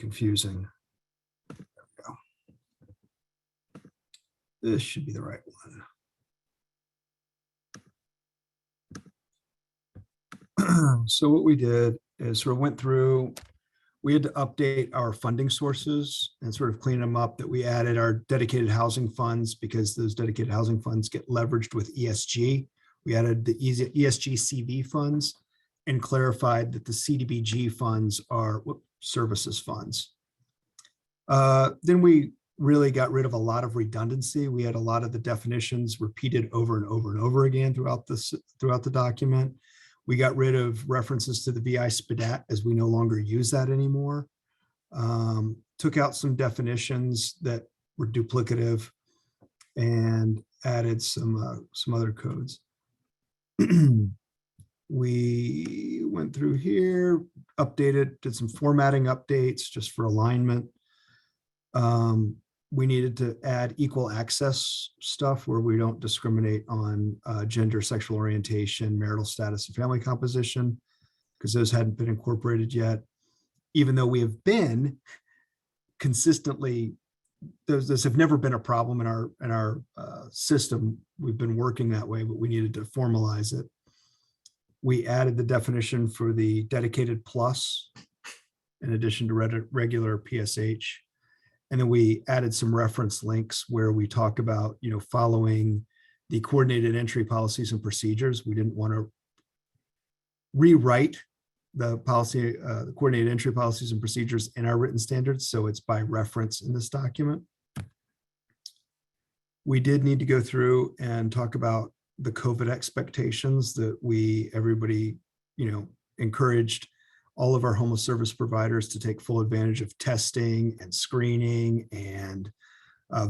confusing. There we go. This should be the right one. So what we did is sort of went through, we had to update our funding sources and sort of clean them up, that we added our dedicated housing funds because those dedicated housing funds get leveraged with ESG. We added the ESG CV funds and clarified that the CDBG funds are services funds. Then we really got rid of a lot of redundancy. We had a lot of the definitions repeated over and over and over again throughout the document. We got rid of references to the VI SPDAT as we no longer use that anymore. Took out some definitions that were duplicative and added some other codes. We went through here, updated, did some formatting updates just for alignment. We needed to add equal access stuff where we don't discriminate on gender, sexual orientation, marital status, and family composition, because those hadn't been incorporated yet. Even though we have been consistently, those have never been a problem in our system. We've been working that way, but we needed to formalize it. We added the definition for the dedicated plus in addition to regular PSH. And then we added some reference links where we talk about, following the coordinated entry policies and procedures. We didn't want to rewrite the policy, the coordinated entry policies and procedures in our written standards. So it's by reference in this document. We did need to go through and talk about the COVID expectations that everybody, encouraged all of our homeless service providers to take full advantage of testing and screening and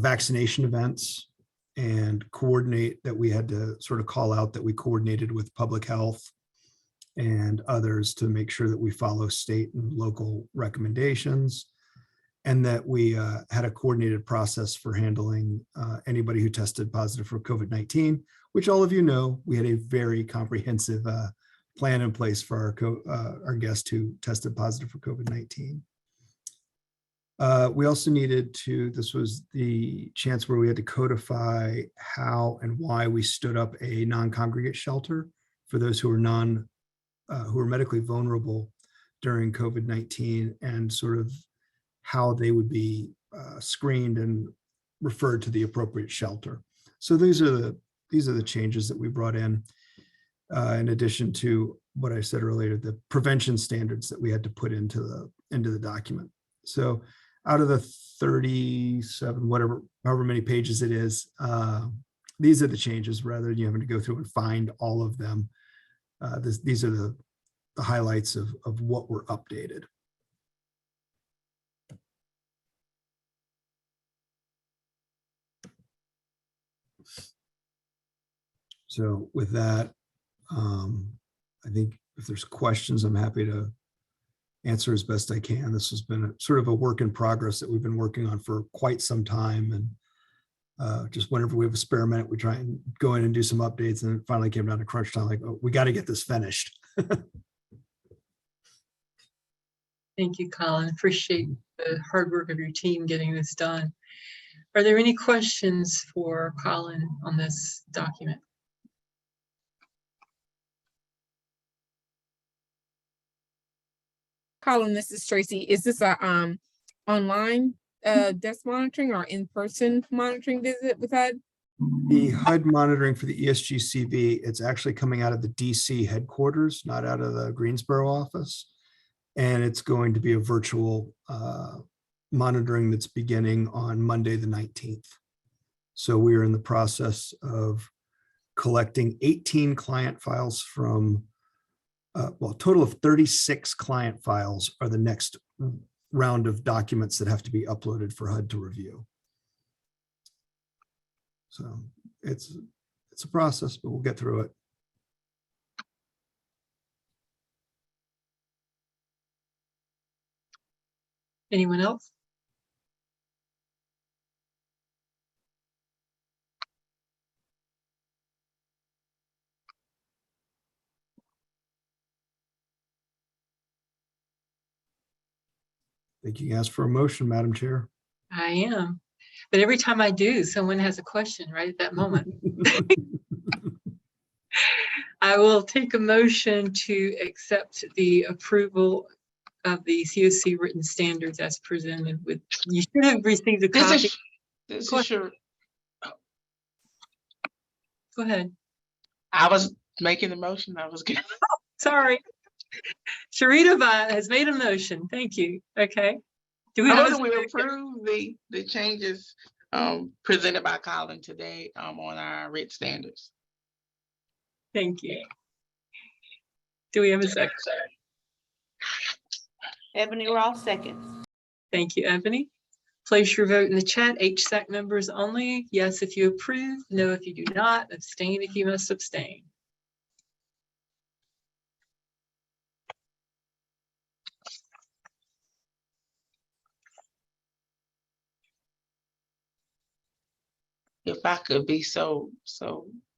vaccination events, and coordinate that we had to sort of call out that we coordinated with public health and others to make sure that we follow state and local recommendations, and that we had a coordinated process for handling anybody who tested positive for COVID-19, which all of you know, we had a very comprehensive plan in place for our guests who tested positive for COVID-19. We also needed to, this was the chance where we had to codify how and why we stood up a non-congregate shelter for those who were medically vulnerable during COVID-19, and sort of how they would be screened and referred to the appropriate shelter. So these are the changes that we brought in addition to what I said earlier, the prevention standards that we had to put into the document. So out of the 37, however many pages it is, these are the changes rather than you having to go through and find all of them. These are the highlights of what were updated. So with that, I think if there's questions, I'm happy to answer as best I can. This has been sort of a work in progress that we've been working on for quite some time. And just whenever we have a spare minute, we try and go in and do some updates. And it finally came down to crunch time, like, oh, we got to get this finished. Thank you, Colin. Appreciate the hard work of your team getting this done. Are there any questions for Colin on this document? Colin, this is Tracy. Is this a online desk monitoring or in-person monitoring visit with HUD? The HUD monitoring for the ESGCV, it's actually coming out of the DC headquarters, not out of the Greensboro office. And it's going to be a virtual monitoring that's beginning on Monday, the 19th. So we are in the process of collecting 18 client files from, well, a total of 36 client files are the next round of documents that have to be uploaded for HUD to review. So it's a process, but we'll get through it. Anyone else? I think you can ask for a motion, Madam Chair. I am. But every time I do, someone has a question right at that moment. I will take a motion to accept the approval of the COC written standards as presented with, you should have received a copy. This is sure. Go ahead. I was making the motion. I was good. Oh, sorry. Sharita has made a motion. Thank you. Okay. Do we have we approve the changes presented by Colin today on our written standards? Thank you. Do we have a second? Ebony Ross seconds. Thank you, Ebony. Place your vote in the chat. HSAC members only. Yes if you approve, no if you do not, abstain if you must abstain. If I could be so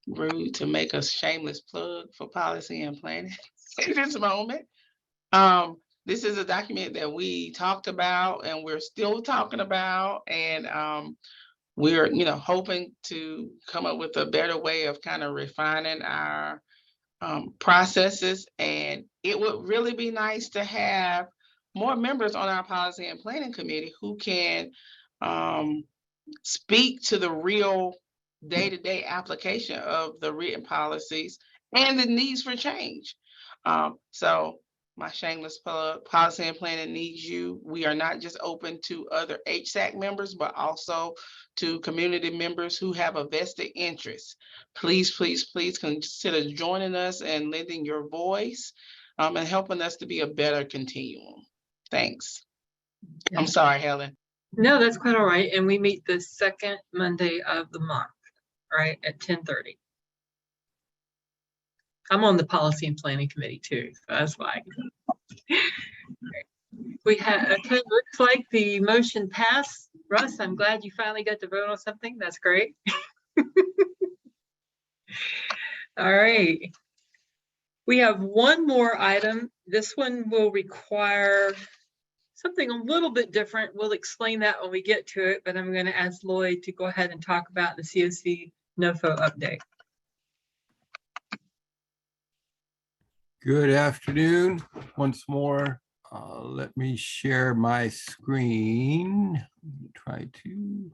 rude to make a shameless plug for policy and planning in this moment. This is a document that we talked about and we're still talking about, and we're hoping to come up with a better way of kind of refining our processes. And it would really be nice to have more members on our policy and planning committee who can speak to the real day-to-day application of the written policies and the needs for change. So my shameless plug, policy and planning needs you. We are not just open to other HSAC members, but also to community members who have a vested interest. Please, please, please consider joining us and lending your voice. and helping us to be a better continuum. Thanks. Yeah. I'm sorry, Helen. No, that's quite all right. And we meet the second Monday of the month, right, at 10:30. I'm on the Policy and Planning Committee too, so that's why. We have, okay, looks like the motion passed. Russ, I'm glad you finally got to vote on something. That's great. All right. We have one more item. This one will require something a little bit different. We'll explain that when we get to it, but I'm going to ask Lloyd to go ahead and talk about the COC NOFO update. Good afternoon. Once more, let me share my screen. Try to.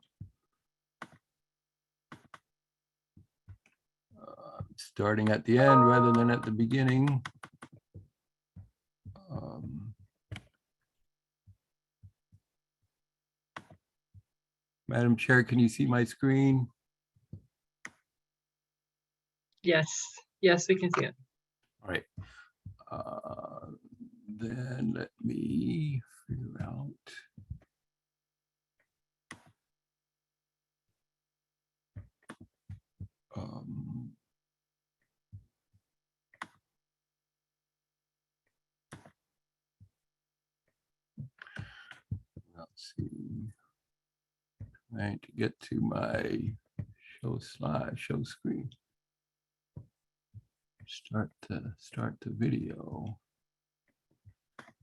Starting at the end rather than at the beginning. Madam Chair, can you see my screen? Yes, yes, we can see it. All right. Then let me figure out. Let's see. Trying to get to my show slide, show screen. Start the video.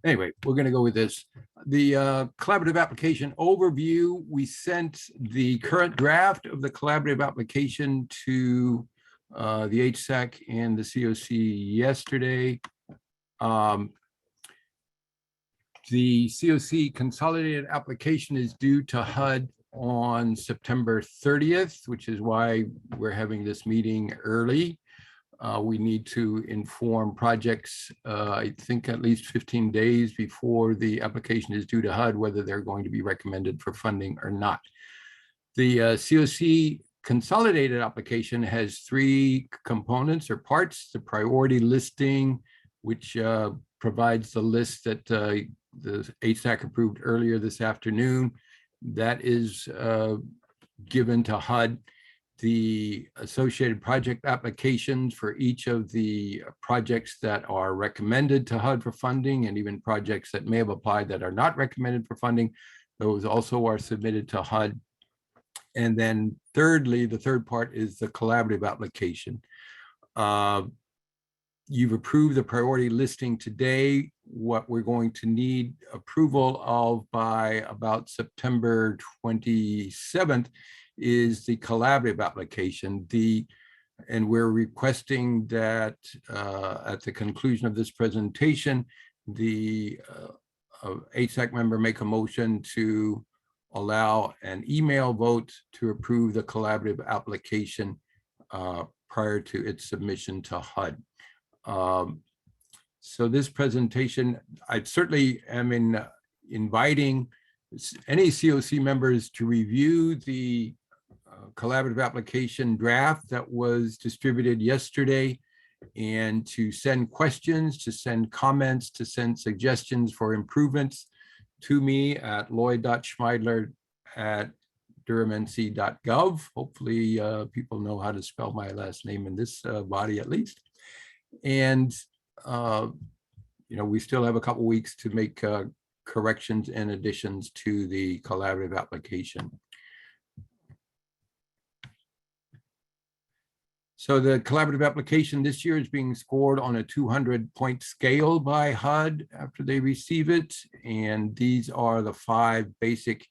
Anyway, we're going to go with this. The collaborative application overview, we sent the current draft of the collaborative application to the HSAC and the COC yesterday. The COC consolidated application is due to HUD on September 30th, which is why we're having this meeting early. We need to inform projects, I think at least 15 days before the application is due to HUD, whether they're going to be recommended for funding or not. The COC consolidated application has three components or parts: the priority listing, which provides the list that the HSAC approved earlier this afternoon. That is given to HUD. The associated project applications for each of the projects that are recommended to HUD for funding, and even projects that may have applied that are not recommended for funding, those also are submitted to HUD. And then thirdly, the third part is the collaborative application. You've approved the priority listing today. What we're going to need approval of by about September 27th is the collaborative application. And we're requesting that at the conclusion of this presentation, the HSAC member make a motion to allow an email vote to approve the collaborative application prior to its submission to HUD. So this presentation, I certainly am inviting any COC members to review the collaborative application draft that was distributed yesterday, and to send questions, to send comments, to send suggestions for improvements to me at lloyd.schmeidler@durhamnc.gov. Hopefully people know how to spell my last name in this body at least. And we still have a couple weeks to make corrections and additions to the collaborative application. So the collaborative application this year is being scored on a 200-point scale by HUD after they receive it. And these are the 5 basic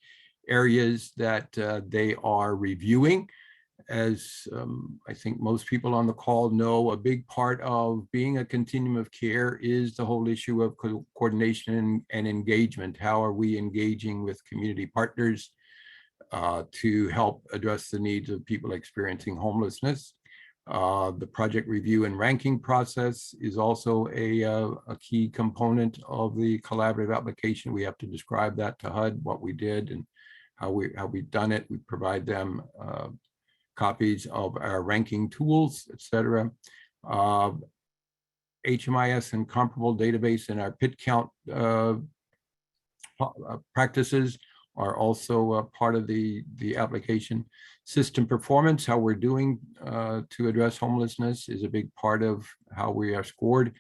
areas that they are reviewing. As I think most people on the call know, a big part of being a continuum of care is the whole issue of coordination and engagement. How are we engaging with community partners to help address the needs of people experiencing homelessness? The project review and ranking process is also a key component of the collaborative application. We have to describe that to HUD, what we did and how we've done it. We provide them copies of our ranking tools, etc. HMIS and comparable database in our PIT count practices are also part of the application. System performance, how we're doing to address homelessness, is a big part of how we are scored.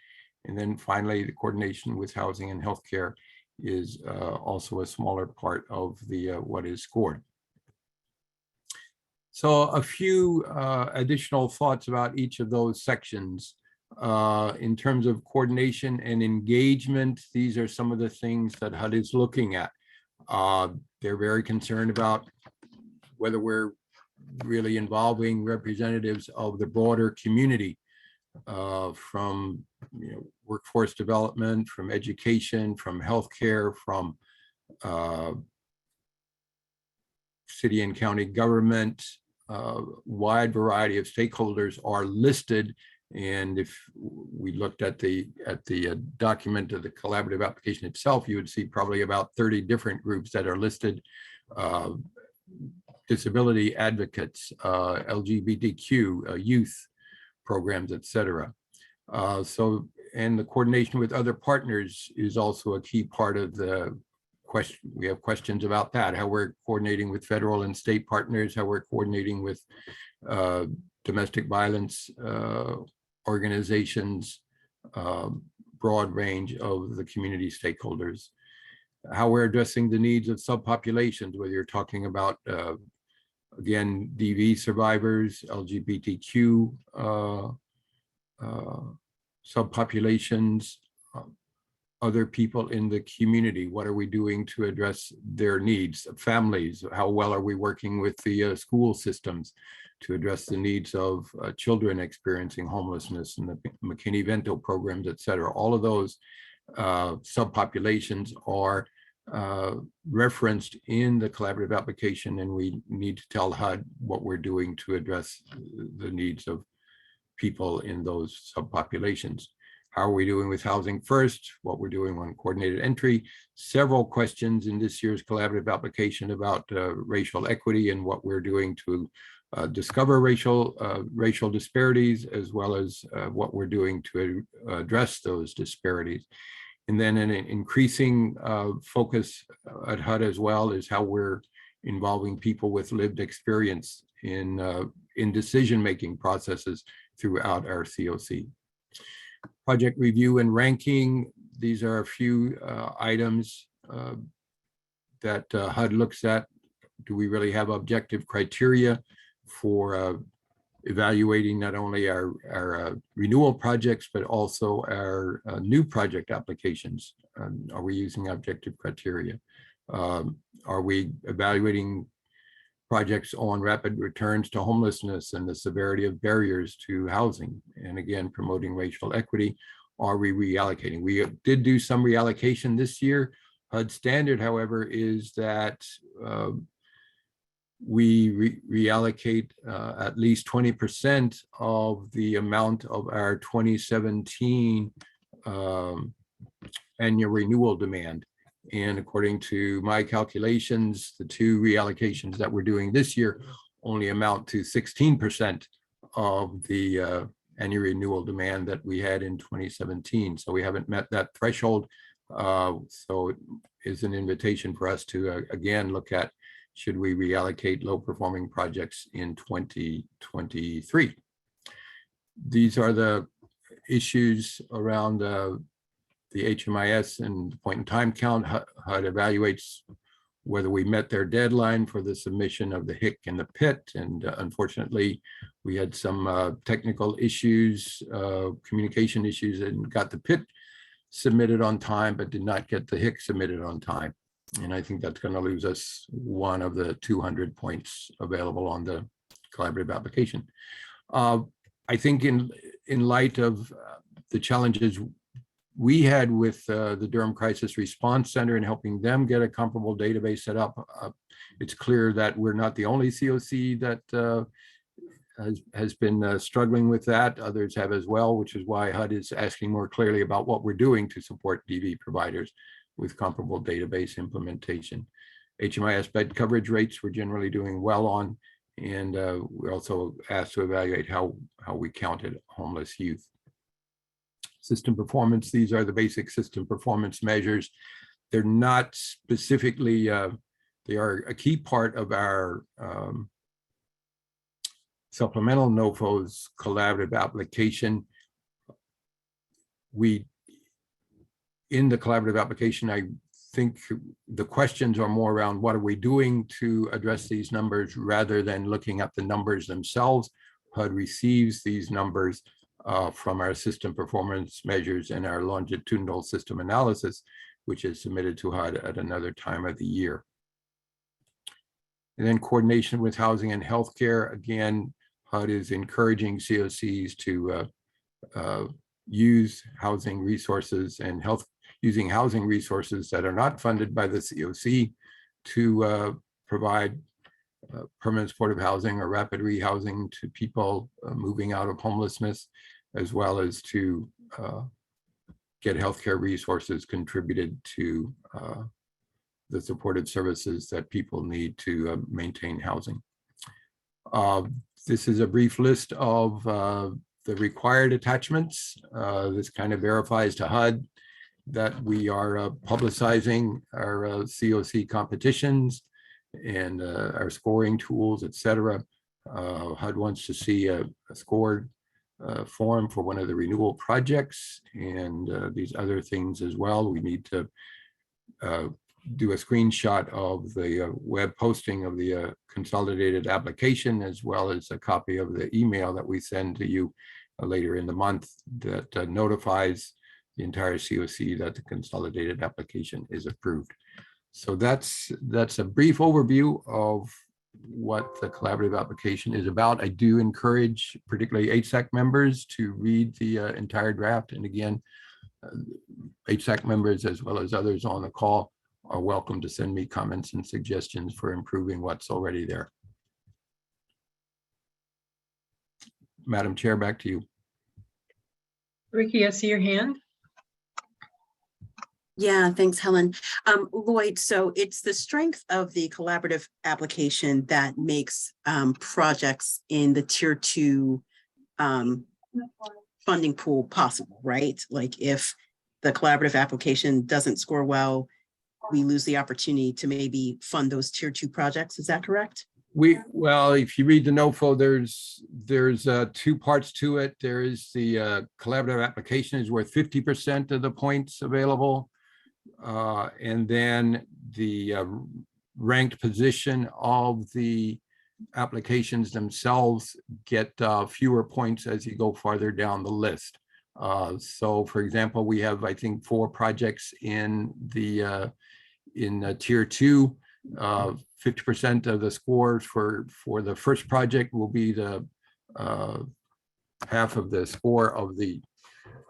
And then finally, the coordination with housing and healthcare is also a smaller part of the what is scored. So a few additional thoughts about each of those sections. In terms of coordination and engagement, these are some of the things that HUD is looking at. They're very concerned about whether we're really involving representatives of the broader community, from workforce development, from education, from healthcare, from city and county government. Wide variety of stakeholders are listed. And if we looked at the document of the collaborative application itself, you would see probably about 30 different groups that are listed. Disability advocates, LGBTQ, youth programs, etc. And the coordination with other partners is also a key part of the question. We have questions about that, how we're coordinating with federal and state partners, how we're coordinating with domestic violence organizations, broad range of the community stakeholders, how we're addressing the needs of subpopulations, whether you're talking about, again, DV survivors, LGBTQ subpopulations, other people in the community. What are we doing to address their needs? Families, how well are we working with the school systems to address the needs of children experiencing homelessness and the McKinney-Vento programs, et cetera. All of those subpopulations are referenced in the collaborative application, and we need to tell HUD what we're doing to address the needs of people in those subpopulations. How are we doing with housing first? What we're doing on coordinated entry. Several questions in this year's collaborative application about racial equity and what we're doing to discover racial disparities, as well as what we're doing to address those disparities. And then an increasing focus at HUD as well is how we're involving people with lived experience in decision-making processes throughout our COC. Project review and ranking, these are a few items that HUD looks at. Do we really have objective criteria for evaluating not only our renewal projects, but also our new project applications? Are we using objective criteria? Are we evaluating projects on rapid returns to homelessness and the severity of barriers to housing? And again, promoting racial equity. Are we reallocating? We did do some reallocation this year. HUD standard, however, is that we reallocate at least 20% of the amount of our 2017 annual renewal demand. And according to my calculations, the two reallocations that we're doing this year only amount to 16% of the annual renewal demand that we had in 2017. So we haven't met that threshold. So it is an invitation for us to, again, look at, should we reallocate low performing projects in 2023? These are the issues around the HMIS and point in time count. HUD evaluates whether we met their deadline for the submission of the HIC and the PIT. And unfortunately, we had some technical issues, communication issues, and got the PIT submitted on time, but did not get the HIC submitted on time. And I think that's going to lose us one of the 200 points available on the collaborative application. I think in light of the challenges we had with the Durham Crisis Response Center and helping them get a comparable database set up, it's clear that we're not the only COC that has been struggling with that. Others have as well, which is why HUD is asking more clearly about what we're doing to support DV providers with comparable database implementation. HMIS bed coverage rates we're generally doing well on, and we're also asked to evaluate how we counted homeless youth. system performance. These are the basic system performance measures. They're not specifically, they are a key part of our supplemental NOFO's collaborative application. In the collaborative application, I think the questions are more around what are we doing to address these numbers rather than looking at the numbers themselves. HUD receives these numbers from our system performance measures and our longitudinal system analysis, which is submitted to HUD at another time of the year. And then coordination with housing and healthcare. Again, HUD is encouraging COCs to use housing resources and using housing resources that are not funded by the COC to provide permanent supportive housing or rapid rehousing to people moving out of homelessness, as well as to get healthcare resources contributed to the supported services that people need to maintain housing. This is a brief list of the required attachments. This kind of verifies to HUD that we are publicizing our COC competitions and our scoring tools, etc. HUD wants to see a scored form for one of the renewal projects and these other things as well. We need to do a screenshot of the web posting of the consolidated application, as well as a copy of the email that we send to you later in the month that notifies the entire COC that the consolidated application is approved. So that's a brief overview of what the collaborative application is about. I do encourage particularly HSAC members to read the entire draft. And again, HSAC members, as well as others on the call, are welcome to send me comments and suggestions for improving what's already there. Madam Chair, back to you. Ricky, I see your hand. Yeah, thanks, Helen. Lloyd, so it's the strength of the collaborative application that makes projects in the tier 2 funding pool possible, right? Like if the collaborative application doesn't score well, we lose the opportunity to maybe fund those tier 2 projects. Is that correct? Well, if you read the NOFO, there's 2 parts to it. There is the collaborative application is worth 50% of the points available. And then the ranked position of the applications themselves get fewer points as you go farther down the list. So for example, we have, I think, 4 projects in the tier 2. 50% of the scores for the first project will be the half of the score of the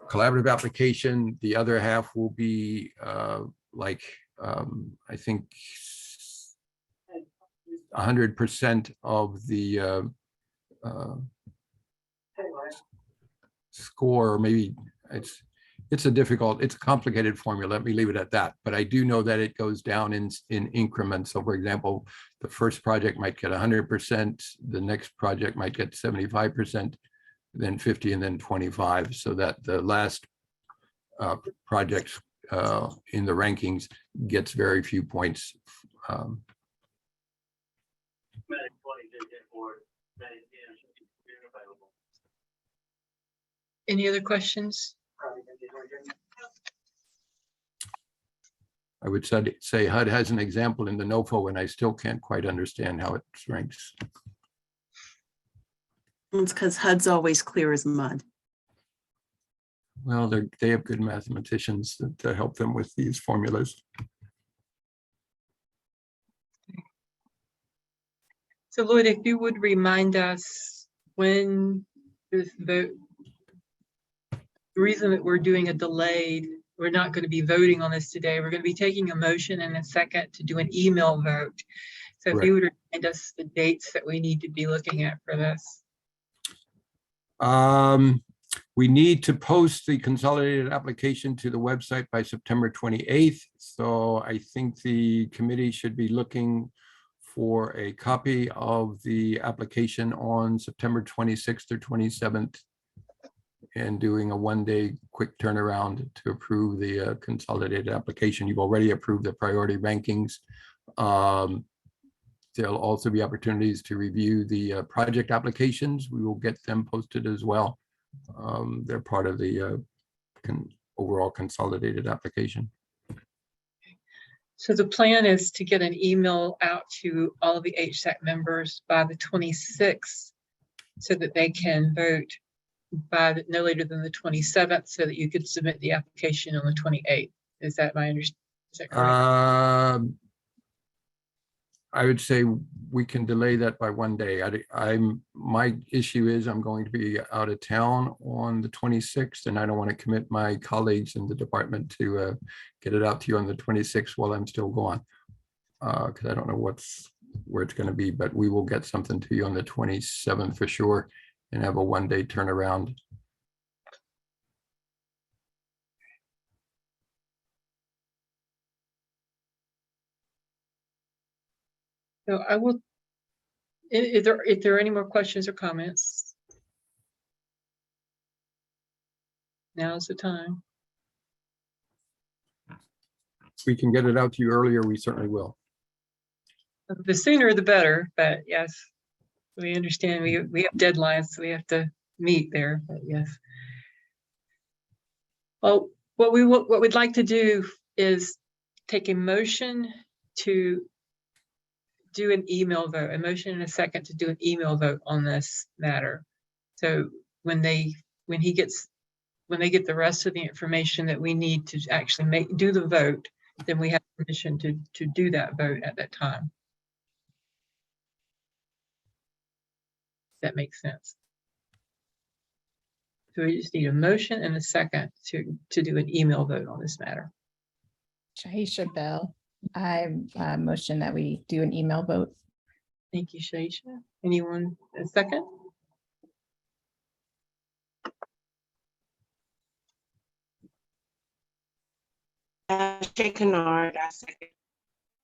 collaborative application. The other half will be I think 100% of the score, or maybe it's a complicated formula. Let me leave it at that. But I do know that it goes down in increments. So for example, the first project might get 100%, the next project might get 75%, then 50, and then 25, so that the last project in the rankings gets very few points. Any other questions? I would say HUD has an example in the NOFO, and I still can't quite understand how it ranks. It's because HUD's always clear as mud. Well, they have good mathematicians to help them with these formulas. So Lloyd, if you would remind us when the reason that we're doing a delayed, we're not going to be voting on this today. We're going to be taking a motion and a second to do an email vote. So if you would remind us the dates that we need to be looking at for this. We need to post the consolidated application to the website by September 28th. So I think the committee should be looking for a copy of the application on September 26th or 27th and doing a one-day quick turnaround to approve the consolidated application. You've already approved the priority rankings. There'll also be opportunities to review the project applications. We will get them posted as well. They're part of the overall consolidated application. So the plan is to get an email out to all of the HSAC members by the 26th so that they can vote by no later than the 27th, so that you could submit the application on the 28th. Is that my understanding? Is that correct? I would say we can delay that by one day. My issue is I'm going to be out of town on the 26th, and I don't want to commit my colleagues in the department to get it out to you on the 26th while I'm still gone, because I don't know where it's going to be, but we will get something to you on the 27th for sure and have a one-day turnaround. So I will, if there are any more questions or comments, now's the time. If we can get it out to you earlier, we certainly will. The sooner the better, but yes, we understand we have deadlines, so we have to meet there, but yes. Well, what we'd like to do is take a motion to do an email vote, a motion and a second to do an email vote on this matter. So when they get the rest of the information that we need to actually do the vote, then we have permission to do that vote at that time. That makes sense. So we just need a motion and a second to do an email vote on this matter. Shahisha Bell, I motion that we do an email vote. Thank you, Shaisha. Anyone a second? Shay Kennard, I second.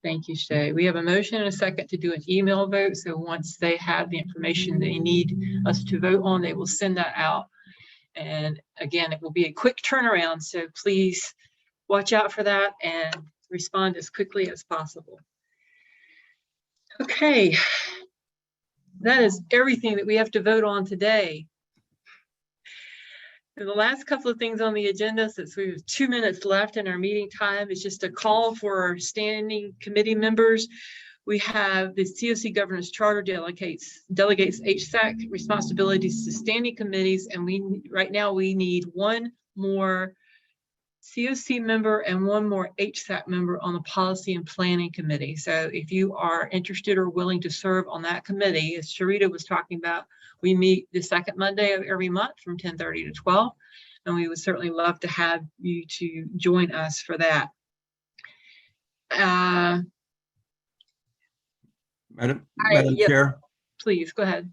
Thank you, Shay. We have a motion and a second to do an email vote. So once they have the information they need us to vote on, they will send that out. And again, it will be a quick turnaround. So please watch out for that and respond as quickly as possible. Okay. That is everything that we have to vote on today. And the last couple of things on the agenda, since we have 2 minutes left in our meeting time, is just a call for our standing committee members. We have the COC Governance Charter delegates HSAC responsibilities to standing committees, and right now we need one more COC member and one more HSAC member on the Policy and Planning Committee. So if you are interested or willing to serve on that committee, as Sharita was talking about, we meet the second Monday of every month from 10:30 to 12, and we would certainly love to have you to join us for that. Madam Yes, Chair, please go ahead.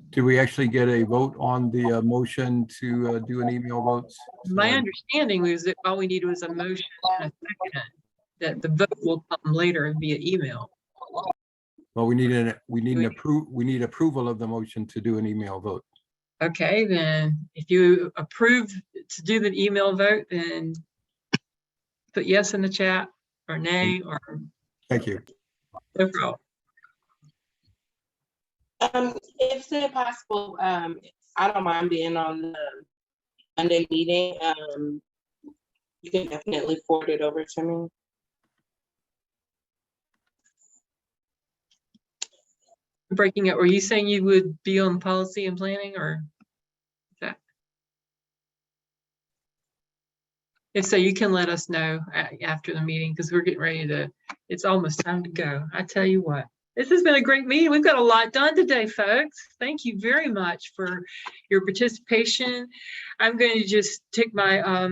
do we actually get a vote on the motion to do an email vote? My understanding was that all we needed was a motion and a second, that the vote will come later via email. Well, we need approval of the motion to do an email vote. Okay, then if you approve to do the email vote, then put yes in the chat or nay or. Thank you. No problem. If it's possible, I don't mind being on the Monday meeting. You can definitely forward it over to me. Breaking up, were you saying you would be on policy and planning, or is that? If so, you can let us know after the meeting, because we're getting ready to, it's almost time to go. I tell you what, this has been a great meeting. We've got a lot done today, folks. Thank you very much for your participation. I'm going to just take my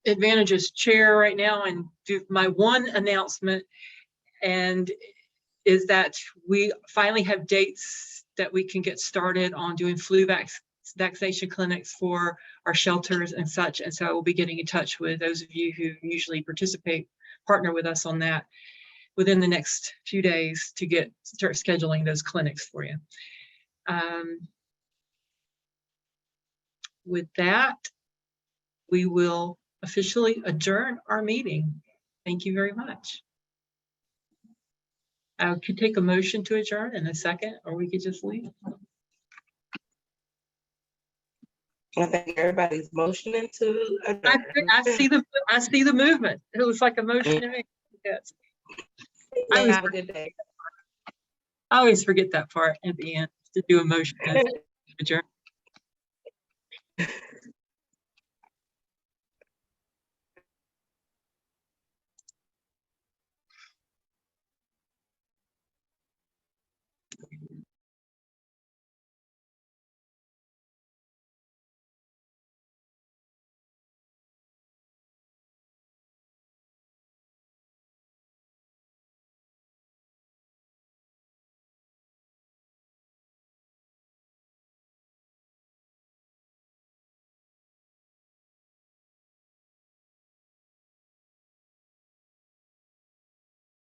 advantage as chair right now and do my one announcement, and is that we finally have dates that we can get started on doing flu vaccination clinics for our shelters and such. And so I will be getting in touch with those of you who usually partner with us on that within the next few days to start scheduling those clinics for you. With that, we will officially adjourn our meeting. Thank you very much. I could take a motion to adjourn in a second, or we could just leave. I think everybody's motioning to adjourn. I see the movement. It looks like a motion to me. Yes. May have a good day. I always forget that part at the end to do a motion to adjourn.